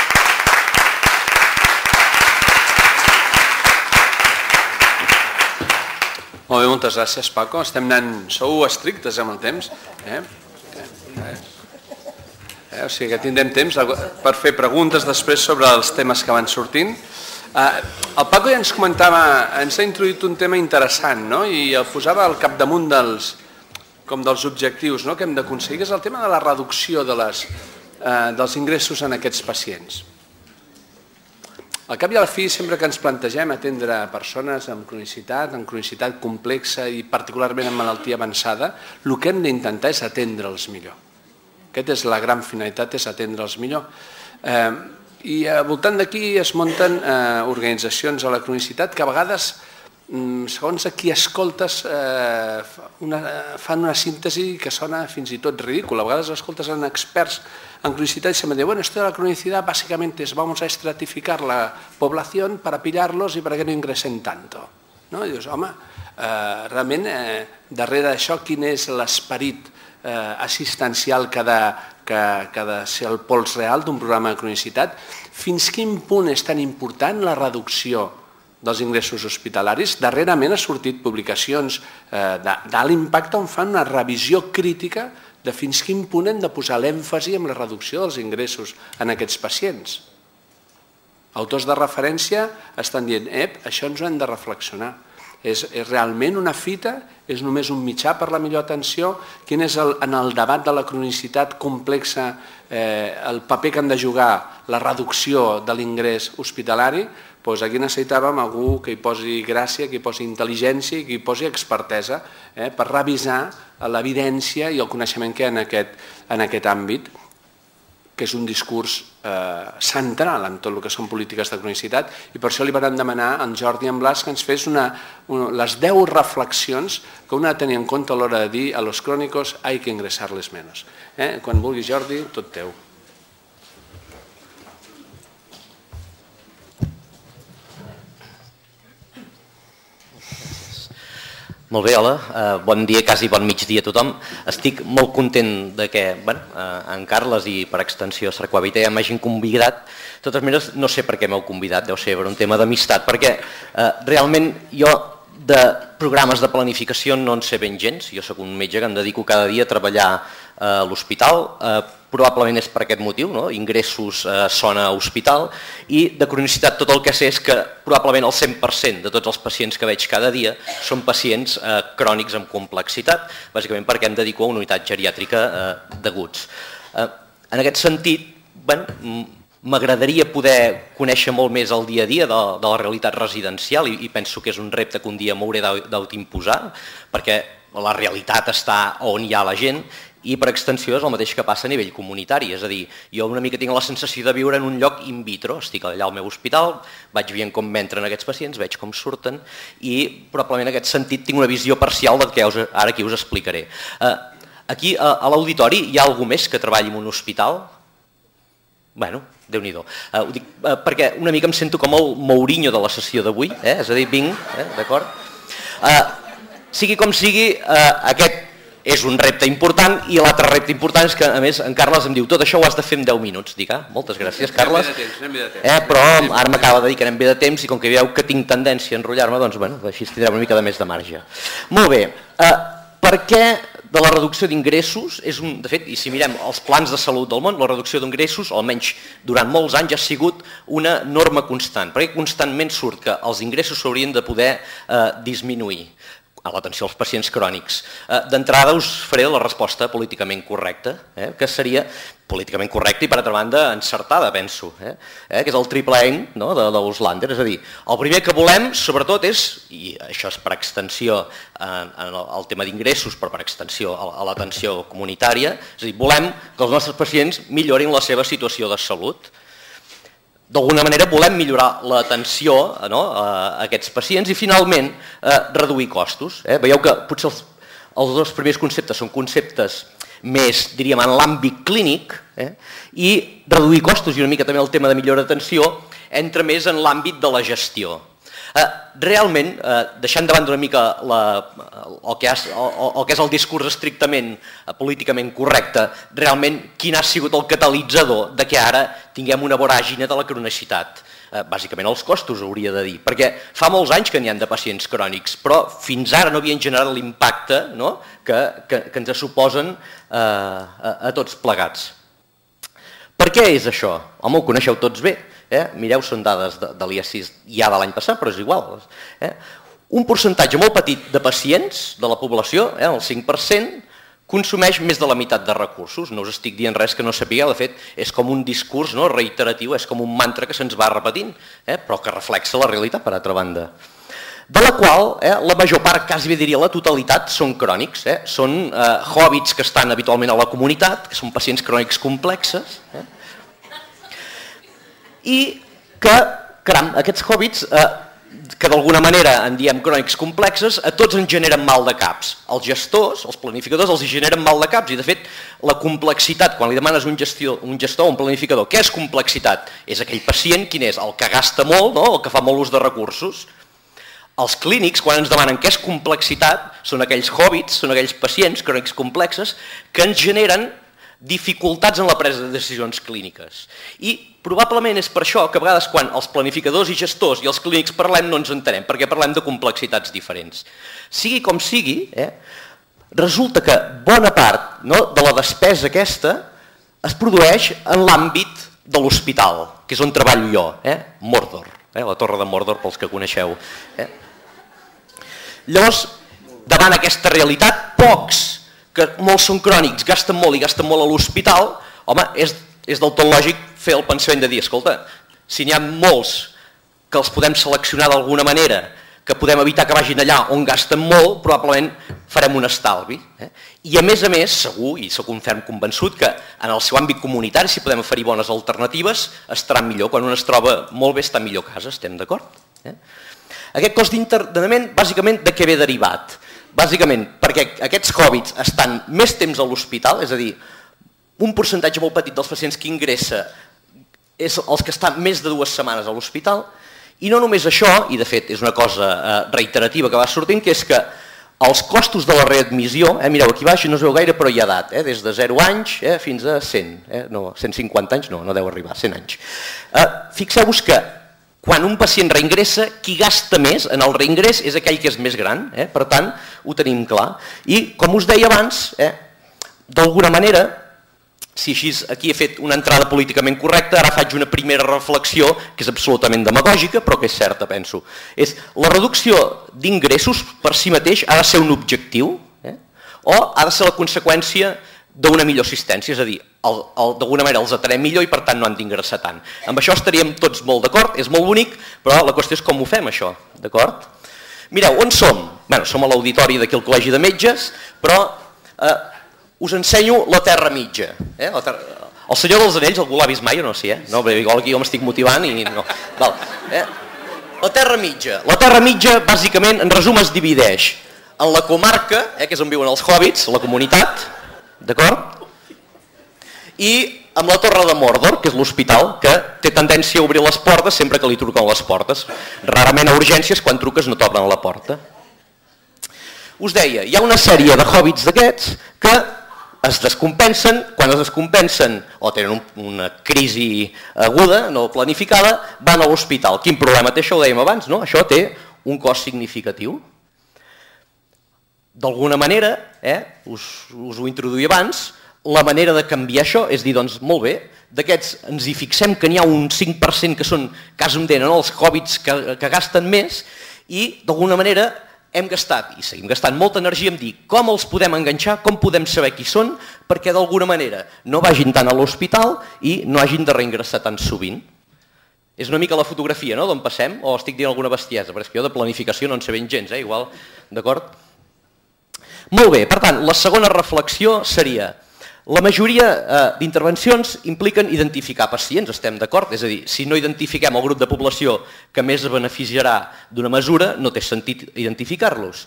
Molt bé, moltes gràcies, Paco. Sou estrictes amb el temps. O sigui que tindrem temps per fer preguntes després sobre els temes que van sortint. El Paco ja ens comentava, ens ha introduït un tema interessant, no? I el posava al capdamunt dels objectius que hem d'aconseguir, que és el tema de la reducció dels ingressos en aquests pacients. Al cap i a la fi, sempre que ens plantegem atendre persones amb cronicitat complexa i particularment amb malaltia avançada, el que hem d'intentar és atendre'ls millor. Aquesta és la gran finalitat, és atendre'ls millor. I al voltant d'aquí es munten organitzacions a la cronicitat que a vegades segons a qui escoltes, fan una síntesi que sona fins i tot ridícula. A vegades escoltes en experts en cronicitat y se me dice, bueno, esto de la cronicidad básicamente es vamos a estratificar la población para pillarlos y para que no ingresen tanto. No? I dius, home, realment, darrere d'això, quin és l'esperit assistencial que ha de ser el pols real d'un programa de cronicitat? Fins quin punt és tan important la reducció dels ingressos hospitalaris? Darrerament ha sortit publicacions d'alt impacte on fan una revisió crítica de fins quin punt hem de posar l'èmfasi en la reducció dels ingressos en aquests pacients. Autors de referència estan dient, això ens ho hem de reflexionar. És realment una fita? És només un mitjà per la millor atenció? Quin és en el debat de la cronicitat complexa el paper que han de jugar la reducció de l'ingrés hospitalari? Doncs aquí necessitàvem algú que hi posi gràcia, que hi posi intel·ligència i que hi posi expertesa per revisar l'evidència i el coneixement que hi ha en aquest àmbit, que és un discurs central en tot el que són polítiques de cronicitat, i per això li van demanar a en Jordi i en Blas que ens fes les 10 reflexions que un ha de tenir en compte a l'hora de dir a los crónicos hay que ingresarles menos. Quan vulguis, Jordi, tot teu. Molt bé, hola, bon dia, quasi bon migdia a tothom. Estic molt content que en Carles i per extensió Sarquavité m'hagin convidat. De totes maneres, no sé per què m'heu convidat, deu ser per un tema d'amistat, perquè realment jo de programes de planificació no en sé ben gens. Jo soc un metge que em dedico cada dia a treballar a l'hospital, probablement és per aquest motiu, ingressos sona a hospital, i de cronicitat tot el que sé és que probablement el 100% de tots els pacients que veig cada dia són pacients crònics amb complexitat, bàsicament perquè em dedico a una unitat geriàtrica d'aguts. En aquest sentit, m'agradaria poder conèixer molt més el dia a dia de la realitat residencial i penso que és un repte que un dia m'hauré d'autoimposar, perquè la realitat està on hi ha la gent, i per extensió és el mateix que passa a nivell comunitari, és a dir, jo una mica tinc la sensació de viure en un lloc in vitro, estic allà al meu hospital, vaig veient com m'entren aquests pacients, veig com surten, i probablement en aquest sentit tinc una visió parcial del que ara aquí us explicaré. Aquí a l'auditori hi ha algú més que treballi en un hospital? Bueno, Déu-n'hi-do. Ho dic perquè una mica em sento com el Mourinho de la sessió d'avui, és a dir, vinc, d'acord? Sigui com sigui, aquest és un repte important i l'altre repte important és que, a més, en Carles em diu tot això ho has de fer en 10 minuts. Dic, moltes gràcies, Carles. Anem bé de temps. Però ara m'acaba de dir que anem bé de temps i com que veieu que tinc tendència a enrotllar-me, doncs així tindrem una mica de més de marge. Molt bé, per què de la reducció d'ingressos, de fet, i si mirem els plans de salut del món, la reducció d'ingressos, almenys durant molts anys, ha sigut una norma constant, perquè constantment surt que els ingressos s'haurien de poder disminuir a l'atenció als pacients crònics. D'entrada us faré la resposta políticament correcta, que seria políticament correcta i per altra banda encertada, penso, que és el triple aim de l'Auslander, és a dir, el primer que volem sobretot és, i això és per extensió al tema d'ingressos, però per extensió a l'atenció comunitària, és a dir, volem que els nostres pacients millorin la seva situació de salut. D'alguna manera volem millorar l'atenció a aquests pacients i finalment reduir costos. Veieu que potser els dos primers conceptes són conceptes més, diríem, en l'àmbit clínic i reduir costos i una mica també el tema de millora d'atenció entra més en l'àmbit de la gestió. Realment, deixant de banda una mica el que és el discurs estrictament políticament correcte, realment quin ha sigut el catalitzador de que ara tinguem una voràgine de la cronicitat? Bàsicament els costos, hauria de dir, perquè fa molts anys que n'hi ha de pacients crònics, però fins ara no havien generat l'impacte que ens suposen a tots plegats. Per què és això? Home, ho coneixeu tots bé. Mireu, són dades de l'IASIS ja de l'any passat, però és igual. Un percentatge molt petit de pacients de la població, el 5%, consumeix més de la meitat de recursos. No us estic dient res que no sapigueu, de fet, és com un discurs reiteratiu, és com un mantra que se'ns va repetint, però que reflexa la realitat, per altra banda. De la qual la major part, quasi bé diria la totalitat, són crònics. Són hòbbits que estan habitualment a la comunitat, que són pacients crònics complexes, i que, caram, aquests hòbbits que d'alguna manera en diem crònics complexes, a tots ens generen mal de caps. Els gestors, els planificadors, els generen mal de caps i de fet la complexitat, quan li demanes a un gestor o un planificador, què és complexitat? És aquell pacient, quin és? El que gasta molt, el que fa molt ús de recursos. Els clínics, quan ens demanen què és complexitat, són aquells hobbits, són aquells pacients crònics complexes que ens generen dificultats en la presa de decisions clíniques. I probablement és per això que a vegades quan els planificadors i gestors i els clínics parlem no ens entenem, perquè parlem de complexitats diferents. Sigui com sigui, resulta que bona part de la despesa aquesta es produeix en l'àmbit de l'hospital, que és on treballo jo, Mordor, la Torre de Mordor pels que coneixeu. Llavors, davant aquesta realitat, pocs, que molts són crònics, gasten molt i gasten molt a l'hospital, home, és del tot lògic fer el pensament de dir, escolta, si n'hi ha molts que els podem seleccionar d'alguna manera, que podem evitar que vagin allà on gasten molt, probablement farem un estalvi. I a més, segur, i soc un ferm convençut, que en el seu àmbit comunitari, si podem oferir bones alternatives, estarà millor. Quan un es troba molt bé, està millor a casa, estem d'acord? Aquest cost d'internament, bàsicament, de què ve derivat? Bàsicament, perquè aquests Covids estan més temps a l'hospital, és a dir, un percentatge molt petit dels pacients que ingressa és els que estan més de 2 setmanes a l'hospital, i no només això, i de fet és una cosa reiterativa que va sortint, que és que els costos de la readmissió, mireu, aquí baix no es veu gaire, però hi ha edat, des de 0 anys fins a 100, no, 150 anys, no deu arribar, 100 anys. Fixeu-vos que quan un pacient reingressa, qui gasta més en el reingrés és aquell que és més gran, per tant, ho tenim clar. I, com us deia abans, d'alguna manera, si així aquí he fet una entrada políticament correcta, ara faig una primera reflexió, que és absolutament demagògica, però que és certa, penso. La reducció d'ingressos per si mateix ha de ser un objectiu o ha de ser la conseqüència d'una millor assistència, és a dir, d'alguna manera els atenem millor i per tant no han d'ingressar tant. Amb això estaríem tots molt d'acord, és molt bonic, però la qüestió és com ho fem això, d'acord? Mireu, on som? Bé, som a l'auditori d'aquí al Col·legi de Metges, però us ensenyo la Terra Mitja. El Senyor dels Anells, algú l'ha vist mai o no? Sí, no, igual aquí jo m'estic motivant i no. La Terra Mitja. La Terra Mitja, bàsicament, en resum, es divideix en la comarca, que és on viuen els hobbits, la comunitat, d'acord? I amb la Torre de Mordor, que és l'hospital, que té tendència a obrir les portes sempre que li truquen les portes. Rarament a urgències, quan truques no t'obren la porta. Us deia, hi ha una sèrie de hobbits d'aquests que es descompensen, quan es descompensen o tenen una crisi aguda, no planificada, van a l'hospital. Quin problema té això? Ho dèiem abans, no? Això té un cost significatiu. D'alguna manera, us ho introduïa abans, la manera de canviar això és dir, doncs, molt bé, d'aquests ens hi fixem que n'hi ha un 5% que són, casum dent, els hobbits que gasten més i, d'alguna manera, hem gastat i seguim gastant molta energia en dir com els podem enganxar, com podem saber qui són, perquè d'alguna manera no vagin tant a l'hospital i no hagin de reingressar tan sovint. És una mica la fotografia, no?, d'on passem, o estic dient alguna bestiesa, perquè és que jo de planificació no en sé ben gens, igual, d'acord? Molt bé, per tant, la segona reflexió seria la majoria d'intervencions impliquen identificar pacients, estem d'acord? És a dir, si no identifiquem el grup de població que més beneficiarà d'una mesura, no té sentit identificar-los.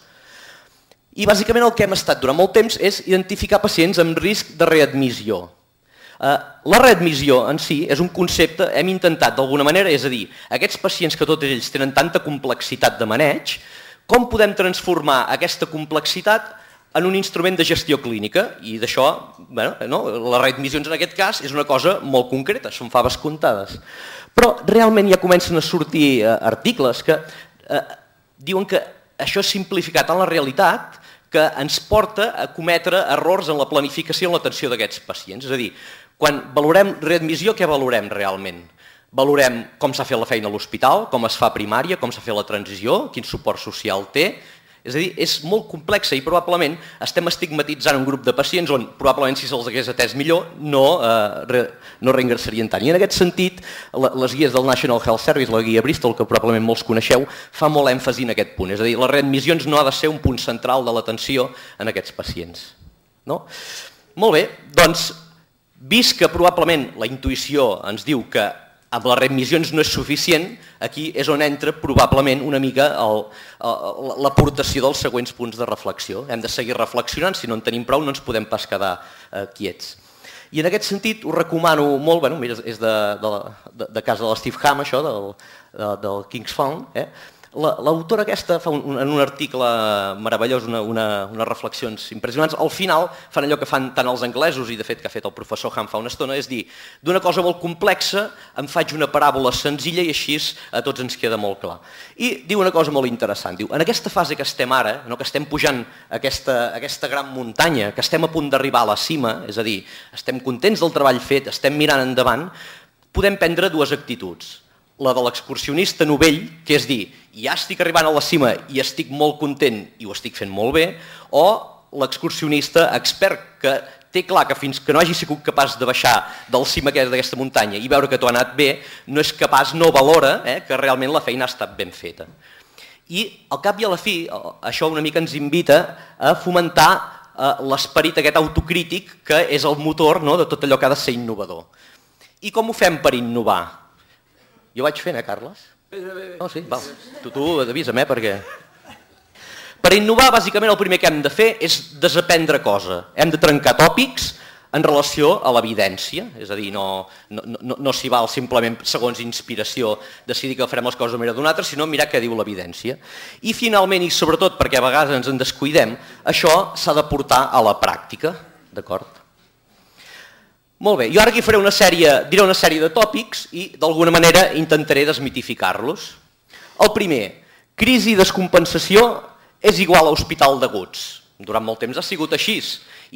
I bàsicament el que hem estat durant molt temps és identificar pacients amb risc de readmissió. La readmissió en si és un concepte, hem intentat d'alguna manera, és a dir, aquests pacients que tots ells tenen tanta complexitat de maneig, com podem transformar aquesta complexitat en un instrument de gestió clínica, i d'això, les readmissions en aquest cas és una cosa molt concreta, són faves comptades. Però realment ja comencen a sortir articles que diuen que això és simplificar tant la realitat que ens porta a cometre errors en la planificació i en l'atenció d'aquests pacients. És a dir, quan valorem readmissió, què valorem realment? Valorem com s'ha fet la feina a l'hospital, com es fa a primària, com s'ha fet la transició, quin suport social té. És a dir, és molt complexa i probablement estem estigmatitzant un grup de pacients on probablement si se'ls hagués atès millor no reingressarien tant. I en aquest sentit, les guies del National Health Service, la guia Bristol, que probablement molts coneixeu, fa molt èmfasi en aquest punt. És a dir, les readmissions no ha de ser un punt central de l'atenció en aquests pacients. Molt bé, doncs, vist que probablement la intuïció ens diu que amb les readmissions no és suficient, aquí és on entra probablement una mica l'aportació dels següents punts de reflexió. Hem de seguir reflexionant, si no en tenim prou no ens podem pas quedar quiets. I en aquest sentit us recomano molt, mira, és de casa de l'Steve Ham, això, del King's Found, l'autora aquesta fa en un article meravellós unes reflexions impressionants. Al final fan allò que fan tant els anglesos i de fet que ha fet el professor Ham fa una estona, és dir, d'una cosa molt complexa em faig una paràbola senzilla i així a tots ens queda molt clar. I diu una cosa molt interessant, diu, en aquesta fase que estem ara, que estem pujant aquesta gran muntanya, que estem a punt d'arribar a la cima, és a dir, estem contents del treball fet, estem mirant endavant, podem prendre dues actituds. La de l'excursionista novell, que és dir, ja estic arribant a la cima i estic molt content i ho estic fent molt bé, o l'excursionista expert, que té clar que fins que no hagi sigut capaç de baixar del cim d'aquesta muntanya i veure que t'ho ha anat bé, no és capaç, no valora que realment la feina ha estat ben feta. I al cap i a la fi, això una mica ens invita a fomentar l'esperit aquest autocrític que és el motor de tot allò que ha de ser innovador. I com ho fem per innovar? Jo vaig fent, Carles? Oh, sí, val. Tu avisa'm, perquè... Per innovar, bàsicament, el primer que hem de fer és desaprendre cosa. Hem de trencar tòpics en relació a l'evidència, és a dir, no s'hi val simplement, segons inspiració, decidir que farem les coses de manera d'una altra, sinó mirar què diu l'evidència. I finalment, i sobretot perquè a vegades ens en descuidem, això s'ha de portar a la pràctica, d'acord? Molt bé, jo ara aquí diré una sèrie de tòpics i d'alguna manera intentaré desmitificar-los. El primer, crisi i descompensació és igual a hospital d'aguts. Durant molt temps ha sigut així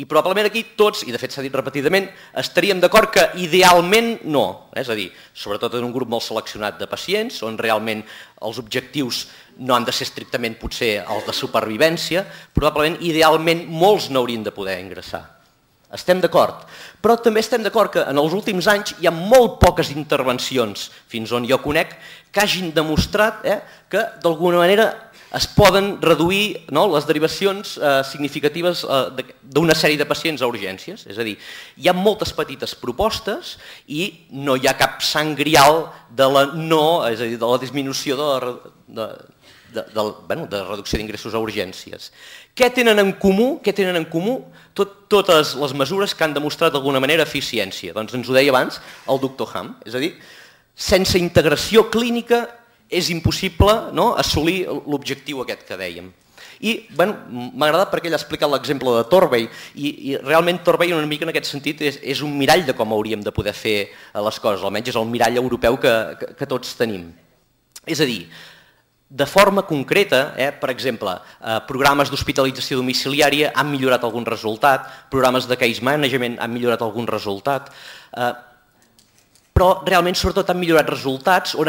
i probablement aquí tots, i de fet s'ha dit repetidament, estaríem d'acord que idealment no. És a dir, sobretot en un grup molt seleccionat de pacients on realment els objectius no han de ser estrictament potser els de supervivència, probablement idealment molts n'haurien de poder ingressar. Estem d'acord, però també estem d'acord que en els últims anys hi ha molt poques intervencions, fins on jo conec, que hagin demostrat que d'alguna manera es poden reduir les derivacions significatives d'una sèrie de pacients a urgències. És a dir, hi ha moltes petites propostes i no hi ha cap sang grial de la disminució de reducció d'ingressos a urgències. Què tenen en comú? Totes les mesures que han demostrat d'alguna manera eficiència. Doncs ens ho deia abans el doctor Ham. És a dir, sense integració clínica és impossible assolir l'objectiu aquest que dèiem. I m'ha agradat perquè ell ha explicat l'exemple de Torbay i realment Torbay una mica en aquest sentit és un mirall de com hauríem de poder fer les coses, almenys és el mirall europeu que tots tenim. És a dir, de forma concreta, per exemple, programes d'hospitalització domiciliària han millorat algun resultat, programes de case management han millorat algun resultat, però realment sobretot han millorat resultats on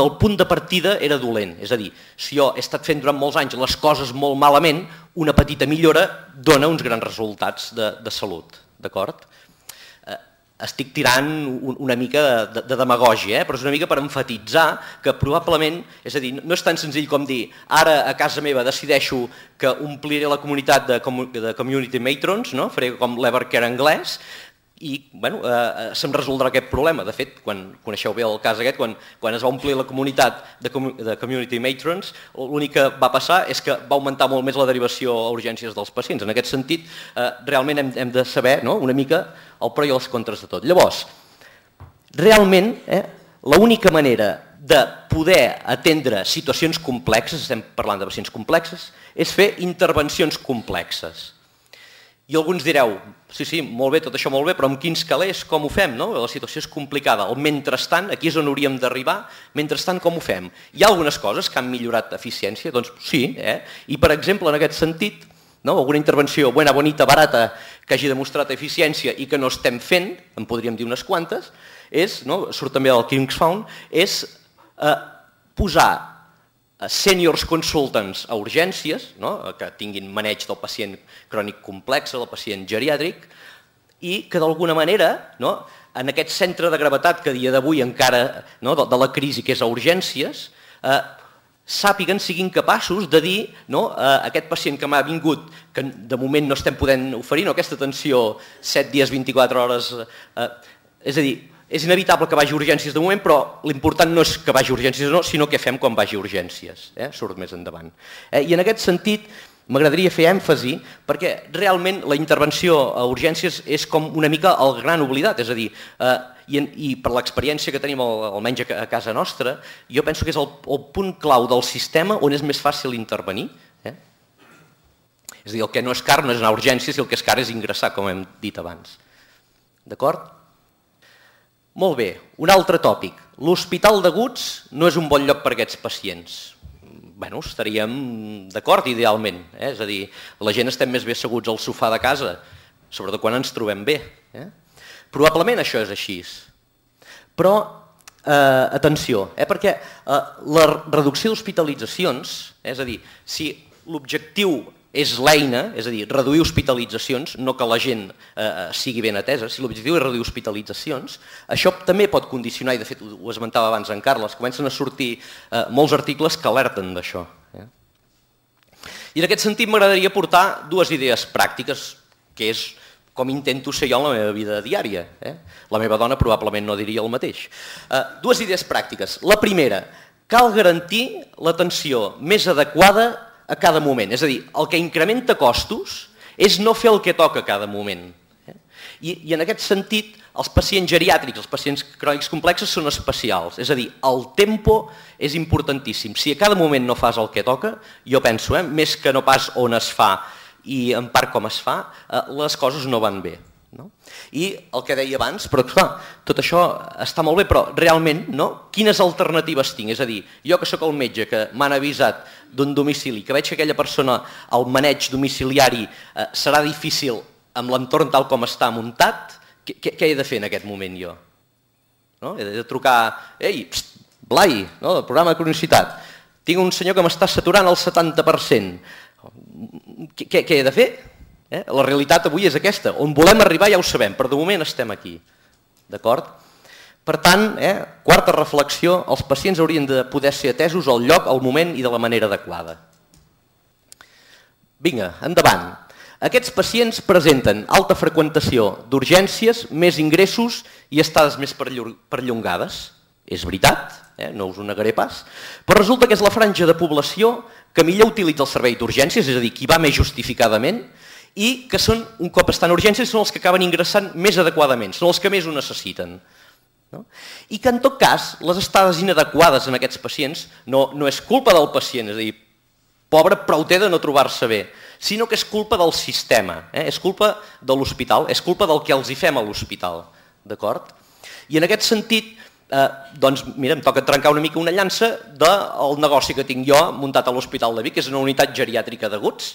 el punt de partida era dolent. És a dir, si jo he estat fent durant molts anys les coses molt malament, una petita millora dona uns grans resultats de salut. D'acord? Estic tirant una mica de demagògia, però és una mica per emfatitzar que probablement, és a dir, no és tan senzill com dir ara a casa meva decideixo que ompliré la comunitat de community matrons, faré com l'Evercare anglès, i se'm resoldrà aquest problema. De fet, quan coneixeu bé el cas aquest, quan es va omplir la comunitat de community matrons, l'únic que va passar és que va augmentar molt més la derivació a urgències dels pacients. En aquest sentit, realment hem de saber una mica el pro i els contres de tot. Llavors, realment, l'única manera de poder atendre situacions complexes, estem parlant de pacients complexes, és fer intervencions complexes. I alguns direu, sí, molt bé, tot això molt bé, però amb quins calés, com ho fem? La situació és complicada. El mentrestant, aquí és on hauríem d'arribar, mentrestant com ho fem? Hi ha algunes coses que han millorat eficiència? Doncs sí, i per exemple, en aquest sentit, alguna intervenció bona, bonita, barata, que hagi demostrat eficiència i que no estem fent, en podríem dir unes quantes, surt també del King's Found, és posar seniors consultants a urgències, que tinguin maneig del pacient crònic complex, del pacient geriàtric, i que d'alguna manera, en aquest centre de gravetat que a dia d'avui encara, de la crisi que és a urgències, sàpiguen, siguin capaços de dir aquest pacient que m'ha vingut, que de moment no estem podent oferir, aquesta atenció 7 dies, 24 hores, és a dir, és inevitable que vagi a urgències de moment, però l'important no és que vagi a urgències o no, sinó què fem quan vagi a urgències. Surt més endavant. I en aquest sentit m'agradaria fer èmfasi perquè realment la intervenció a urgències és com una mica el gran oblidat, és a dir, i per l'experiència que tenim almenys a casa nostra, jo penso que és el punt clau del sistema on és més fàcil intervenir. És a dir, el que no és car no és anar a urgències i el que és car és ingressar, com hem dit abans. D'acord? Molt bé, un altre tòpic. L'Hospital d'Aguts no és un bon lloc per a aquests pacients. Bé, estaríem d'acord idealment. És a dir, la gent estem més bé asseguts al sofà de casa, sobretot quan ens trobem bé. Probablement això és així. Però, atenció, perquè la reducció d'hospitalitzacions, és a dir, si l'objectiu és l'eina, és a dir, reduir hospitalitzacions, no que la gent sigui ben atesa, si l'objectiu és reduir hospitalitzacions, això també pot condicionar, i de fet ho esmentava abans en Carles, comencen a sortir molts articles que alerten d'això. I en aquest sentit m'agradaria portar dues idees pràctiques, que és com intento ser jo en la meva vida diària. La meva dona probablement no diria el mateix. Dues idees pràctiques. La primera, cal garantir l'atenció més adequada a cada moment. És a dir, el que incrementa costos és no fer el que toca a cada moment. I en aquest sentit, els pacients geriàtrics, els pacients crònics complexos són especials. És a dir, el tempo és importantíssim. Si a cada moment no fas el que toca, jo penso, més que no pas on es fa i en part com es fa, les coses no van bé. I el que deia abans, però clar, tot això està molt bé, però realment quines alternatives tinc? És a dir, jo que sóc el metge que m'han avisat d'un domicili, que veig que aquella persona, el maneig domiciliari serà difícil amb l'entorn tal com està muntat, què he de fer en aquest moment jo? He de trucar, ei, Blai, del programa de cronicitat, tinc un senyor que m'està saturant el 70%, què he de fer? La realitat avui és aquesta, on volem arribar ja ho sabem, però de moment estem aquí. D'acord? Per tant, quarta reflexió, els pacients haurien de poder ser atesos al lloc, al moment i de la manera adequada. Vinga, endavant. Aquests pacients presenten alta freqüentació d'urgències, més ingressos i estades més perllongades. És veritat, no us ho negaré pas, però resulta que és la franja de població que millor utilitza el servei d'urgències, és a dir, qui va més justificadament, i que són, un cop estan a urgències, són els que acaben ingressant més adequadament, són els que més ho necessiten. I que en tot cas, les estades inadequades en aquests pacients no és culpa del pacient, és a dir, pobre prou té de no trobar-se bé, sinó que és culpa del sistema, és culpa de l'hospital, és culpa del que els hi fem a l'hospital. D'acord? I en aquest sentit, doncs mira, em toca trencar una mica una llança del negoci que tinc jo muntat a l'Hospital de Vic, que és una unitat geriàtrica d'Aguts.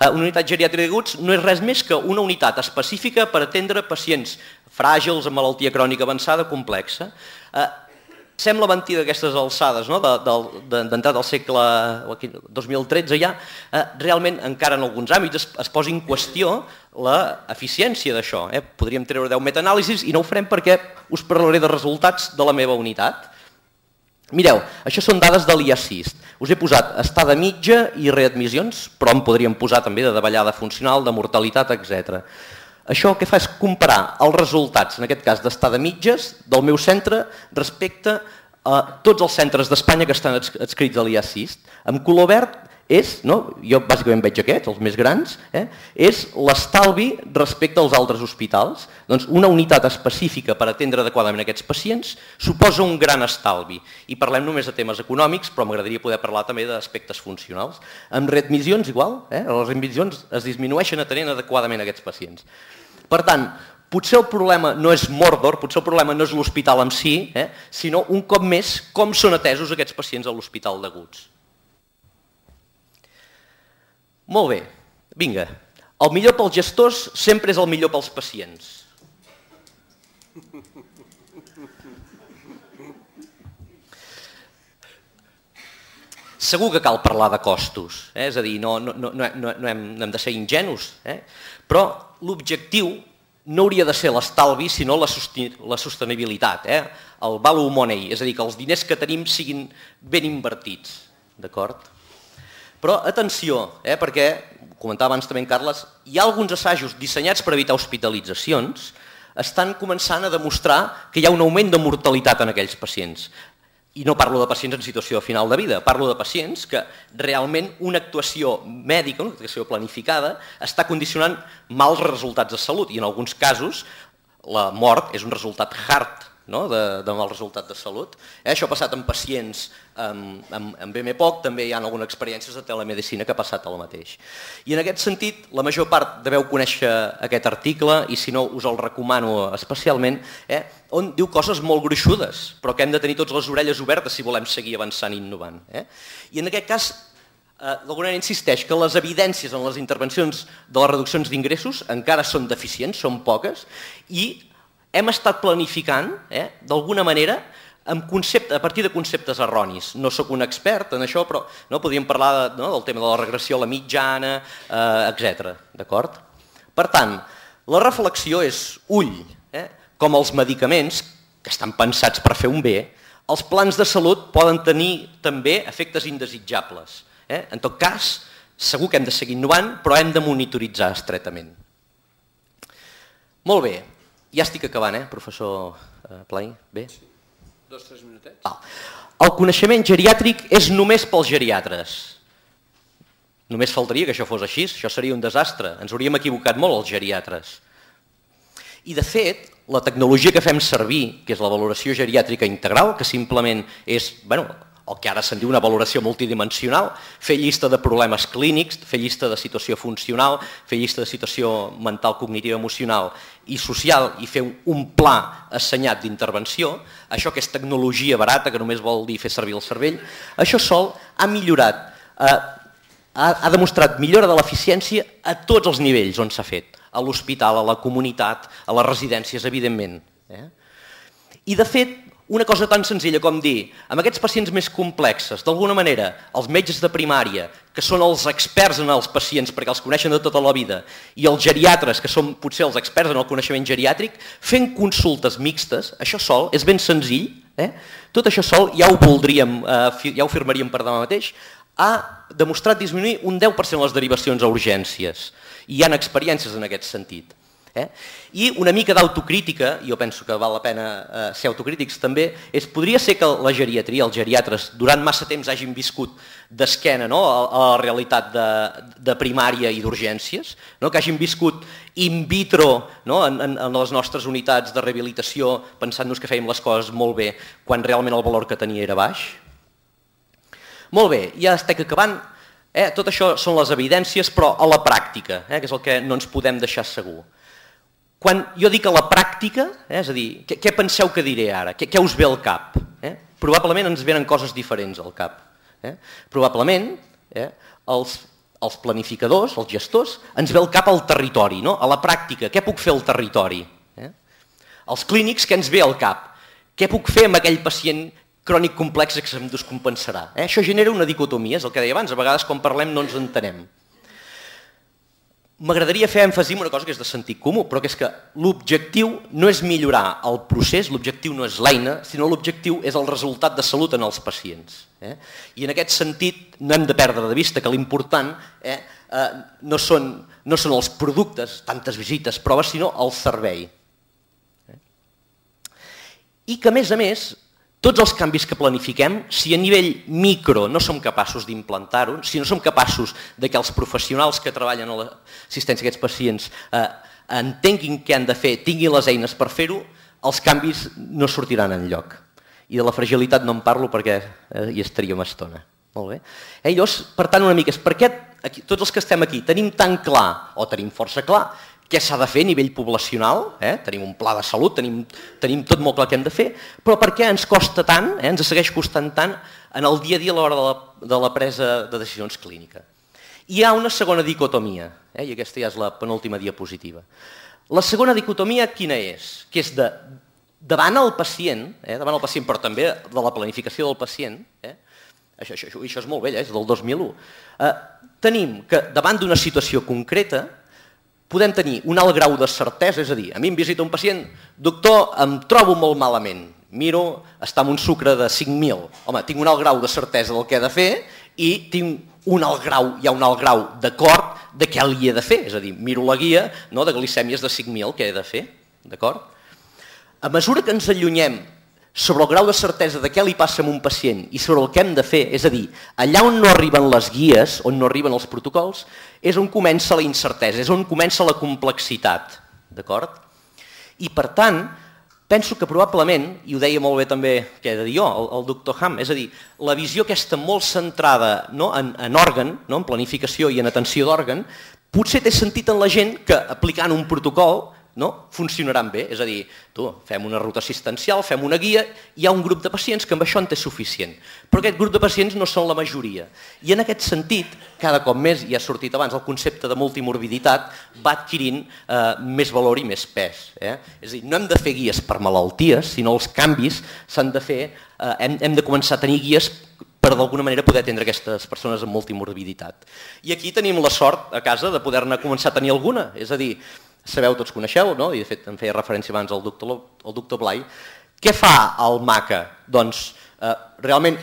Una unitat geriàtrica d'Aguts no és res més que una unitat específica per atendre pacients fràgils amb malaltia crònica avançada complexa. Sembla mentida aquestes alçades d'entrada del segle 2013 ja, realment encara en alguns àmbits es posa en qüestió l'eficiència d'això. Podríem treure 10 metaanàlisis i no ho farem perquè us parlaré de resultats de la meva unitat. Mireu, això són dades de l'IASIST. Us he posat estada mitja i readmissions, però en podríem posar també de davallada funcional, de mortalitat, etc. Això el que fa és comparar els resultats, en aquest cas d'estada mitges, del meu centre respecte a tots els centres d'Espanya que estan adscrits a l'IASIST. En color verd és, jo bàsicament veig aquests, els més grans, és l'estalvi respecte als altres hospitals. Doncs una unitat específica per atendre adequadament aquests pacients suposa un gran estalvi. I parlem només de temes econòmics, però m'agradaria poder parlar també d'aspectes funcionals. Amb readmissions igual, les readmissions es disminueixen atenent adequadament aquests pacients. Per tant, potser el problema no és Mordor, potser el problema no és l'hospital en si, sinó un cop més com són atesos aquests pacients a l'Hospital d'Aguts. Molt bé, vinga. El millor pels gestors sempre és el millor pels pacients. Segur que cal parlar de costos, és a dir, no hem de ser ingenus, però l'objectiu no hauria de ser l'estalvi, sinó la sostenibilitat, el value money, és a dir, que els diners que tenim siguin ben invertits, d'acord? Però atenció, perquè, comentava abans també en Carles, hi ha alguns assajos dissenyats per evitar hospitalitzacions estan començant a demostrar que hi ha un augment de mortalitat en aquells pacients. I no parlo de pacients en situació de final de vida, parlo de pacients que realment una actuació mèdica, una actuació planificada, està condicionant mals resultats de salut i en alguns casos la mort és un resultat hard, no? de mal resultat de salut. Això ha passat en pacients amb BMPOC, també hi ha algunes experiències de telemedicina que ha passat el mateix. I en aquest sentit, la major part deveu conèixer aquest article i si no us el recomano especialment, on diu coses molt gruixudes, però que hem de tenir totes les orelles obertes si volem seguir avançant i innovant. I en aquest cas, d'alguna manera insisteix que les evidències en les intervencions de les reduccions d'ingressos encara són deficients, són poques, i hem estat planificant, d'alguna manera, a partir de conceptes erronis. No sóc un expert en això, però podríem parlar del tema de la regressió a la mitjana, etc. D'acord? Per tant, la reflexió és ull, com els medicaments, que estan pensats per fer un bé, els plans de salut poden tenir també efectes indesitjables. En tot cas, segur que hem de seguir innovant, però hem de monitoritzar estretament. Molt bé. Ja estic acabant, professor Blai? Bé? 2-3 minutets. El coneixement geriàtric és només pels geriatres. Només faltaria que això fos així, això seria un desastre. Ens hauríem equivocat molt els geriatres. I de fet, la tecnologia que fem servir, que és la valoració geriàtrica integral, que simplement és, el que ara se'n diu una valoració multidimensional, fer llista de problemes clínics, fer llista de situació funcional, fer llista de situació mental, cognitiva, emocional i social i fer un pla assenyat d'intervenció, això que és tecnologia barata, que només vol dir fer servir el cervell, això sol ha millorat, ha demostrat millora de l'eficiència a tots els nivells on s'ha fet, a l'hospital, a la comunitat, a les residències, evidentment. I de fet, una cosa tan senzilla com dir, amb aquests pacients més complexes, d'alguna manera, els metges de primària, que són els experts en els pacients perquè els coneixen de tota la vida, i els geriatres, que són potser els experts en el coneixement geriàtric, fent consultes mixtes, això sol, és ben senzill, tot això sol, ja ho voldríem, ja ho firmaríem per demà mateix, ha demostrat disminuir un 10% les derivacions a urgències, i hi ha experiències en aquest sentit. I una mica d'autocrítica, jo penso que val la pena ser autocrítics també, podria ser que la geriatria, els geriatres, durant massa temps hagin viscut d'esquena a la realitat de primària i d'urgències, que hagin viscut in vitro en les nostres unitats de rehabilitació pensant-nos que fèiem les coses molt bé quan realment el valor que tenia era baix. Molt bé, ja estic acabant. Tot això són les evidències, però a la pràctica, que és el que no ens podem deixar segur. Quan jo dic a la pràctica, és a dir, què penseu que diré ara? Què us ve al cap? Probablement ens venen coses diferents al cap. Probablement els planificadors, els gestors, ens ve al cap al territori, a la pràctica. Què puc fer al territori? Els clínics, què ens ve al cap? Què puc fer amb aquell pacient crònic complex que se'm descompensarà? Això genera una dicotomia, és el que deia abans, a vegades quan parlem no ens entenem. M'agradaria fer èmfasi en una cosa que és de sentit comú, però que és que l'objectiu no és millorar el procés, l'objectiu no és l'eina, sinó l'objectiu és el resultat de salut en els pacients. I en aquest sentit no hem de perdre de vista que l'important no són els productes, tantes visites, proves, sinó el servei. I que, a més, tots els canvis que planifiquem, si a nivell micro no som capaços d'implantar-ho, si no som capaços que els professionals que treballen a l'assistència a aquests pacients entenguin què han de fer, tinguin les eines per fer-ho, els canvis no sortiran enlloc. I de la fragilitat no en parlo perquè hi estaríem estona. Molt bé. Llavors, per tant, una mica és per què tots els que estem aquí tenim tan clar, o tenim força clar, què s'ha de fer a nivell poblacional, tenim un pla de salut, tenim tot molt clar què hem de fer, però per què ens costa tant, ens segueix costant tant en el dia a dia a l'hora de la presa de decisions clínica. Hi ha una segona dicotomia, i aquesta ja és la penúltima diapositiva. La segona dicotomia quina és? Que és davant el pacient, però també de la planificació del pacient, això és molt vell, és del 2001, tenim que davant d'una situació concreta podem tenir un alt grau de certesa, és a dir, a mi em visita un pacient, doctor, em trobo molt malament, miro, està amb un sucre de 5.000, home, tinc un alt grau de certesa del que he de fer i tinc un alt grau d'acord de què li he de fer, és a dir, miro la guia de glicèmies de 5.000 que he de fer. d'acord? A mesura que ens allunyem sobre el grau de certesa de què li passa a un pacient i sobre el que hem de fer, és a dir, allà on no arriben les guies, on no arriben els protocols, és on comença la incertesa, és on comença la complexitat, d'acord? I per tant, penso que probablement, i ho deia molt bé també, què he de dir jo, el doctor Ham, és a dir, la visió aquesta molt centrada en òrgan, en planificació i en atenció d'òrgan, potser té sentit en la gent que aplicant un protocol funcionaran bé, és a dir, fem una ruta assistencial, fem una guia, hi ha un grup de pacients que amb això en té suficient, però aquest grup de pacients no són la majoria. I en aquest sentit, cada cop més, i ha sortit abans, el concepte de multimorbiditat va adquirint més valor i més pes. És a dir, no hem de fer guies per malalties, sinó els canvis s'han de fer, hem de començar a tenir guies per d'alguna manera poder atendre aquestes persones amb multimorbiditat. I aquí tenim la sort a casa de poder-ne començar a tenir alguna, és a dir, sabeu, tots coneixeu, i de fet em feia referència abans al doctor Blai. Què fa el MACA? Doncs realment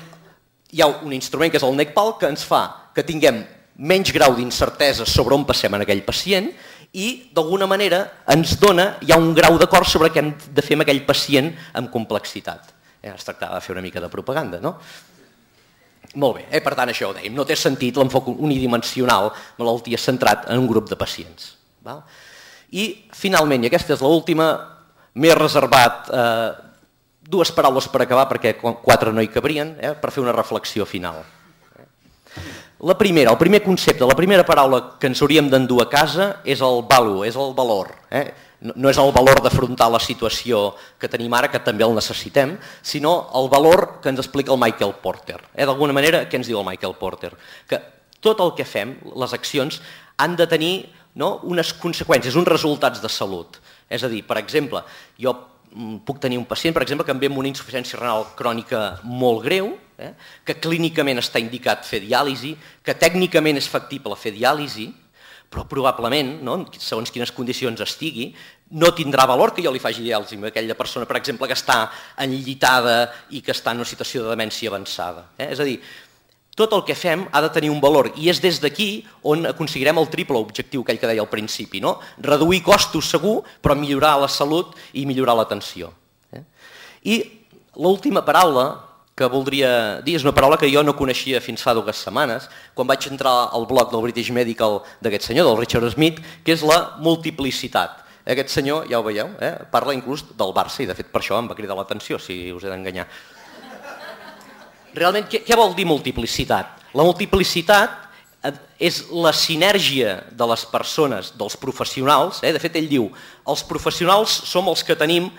hi ha un instrument que és el NECPAL que ens fa que tinguem menys grau d'incertesa sobre on passem en aquell pacient i d'alguna manera ens dona ja un grau d'acord sobre què hem de fer amb aquell pacient amb complexitat. Es tractava de fer una mica de propaganda, no? Molt bé, per tant això ho dèiem, no té sentit l'enfoc unidimensional, malaltia centrat en un grup de pacients. I finalment, i aquesta és l'última, m'he reservat dues paraules per acabar perquè 4 no hi cabrien, per fer una reflexió final. La primera, el primer concepte, la primera paraula que ens hauríem d'endur a casa és el value, és el valor. No és el valor d'afrontar la situació que tenim ara, que també el necessitem, sinó el valor que ens explica el Michael Porter. D'alguna manera, què ens diu el Michael Porter? Que tot el que fem, les accions, han de tenir unes conseqüències, uns resultats de salut. És a dir, per exemple, jo puc tenir un pacient, per exemple, que em ve amb una insuficiència renal crònica molt greu, que clínicament està indicat fer diàlisi, que tècnicament és factible fer diàlisi, però probablement, segons quines condicions estigui, no tindrà valor que jo li faci diàlisi a aquella persona, per exemple, que està enllitada i que està en una situació de demència avançada. És a dir, tot el que fem ha de tenir un valor i és des d'aquí on aconseguirem el triple objectiu aquell que deia al principi, reduir costos segur, però millorar la salut i millorar l'atenció. I l'última paraula que voldria dir és una paraula que jo no coneixia fins fa 2 setmanes, quan vaig entrar al blog del British Medical d'aquest senyor, del Richard Smith, que és la multiplicitat. Aquest senyor, ja ho veieu, parla inclús del Barça i de fet per això em va cridar l'atenció, si us he d'enganyar. Realment, què vol dir multiplicitat? La multiplicitat és la sinergia de les persones, dels professionals. De fet, ell diu, els professionals som els que tenim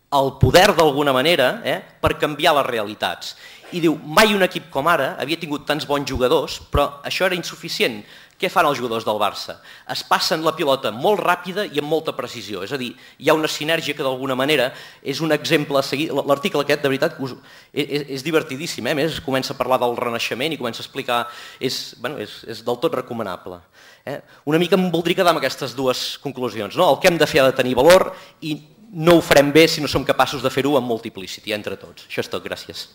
el poder d'alguna manera per canviar les realitats. I diu, mai un equip com ara havia tingut tants bons jugadors, però això era insuficient. Què fan els jugadors del Barça? Es passen la pilota molt ràpida i amb molta precisió. És a dir, hi ha una sinergia que d'alguna manera és un exemple a seguir. L'article aquest, de veritat, és divertidíssim. A més, comença a parlar del Renaixement i comença a explicar... És del tot recomanable. Una mica em voldria quedar amb aquestes 2 conclusions. El que hem de fer ha de tenir valor i no ho farem bé si no som capaços de fer-ho amb multiplicity entre tots. Això és tot. Gràcies.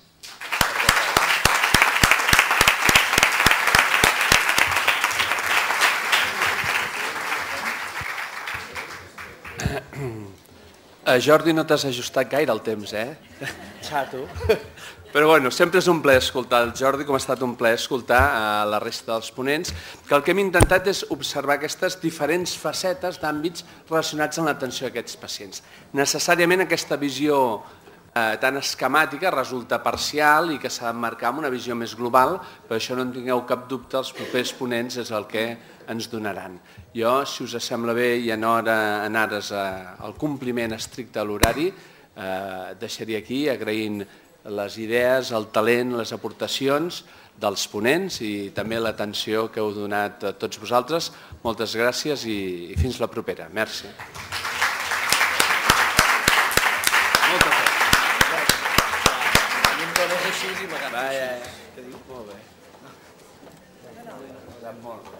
Jordi, no t'has ajustat gaire al temps, Xato. Però bueno, sempre és un plaer escoltar el Jordi, com ha estat un plaer escoltar la resta dels ponents, que el que hem intentat és observar aquestes diferents facetes d'àmbits relacionats amb l'atenció a aquests pacients. Necessàriament aquesta visió tan esquemàtica resulta parcial i que s'ha d'emmarcar amb una visió més global, però això no en tingueu cap dubte, els propers ponents és el que ens donaran. Jo, si us sembla bé i en ares al compliment estricte a l'horari, deixaria aquí agraint les idees, el talent, les aportacions dels ponents i també l'atenció que heu donat a tots vosaltres. Moltes gràcies i fins la propera. Merci. Molt bé.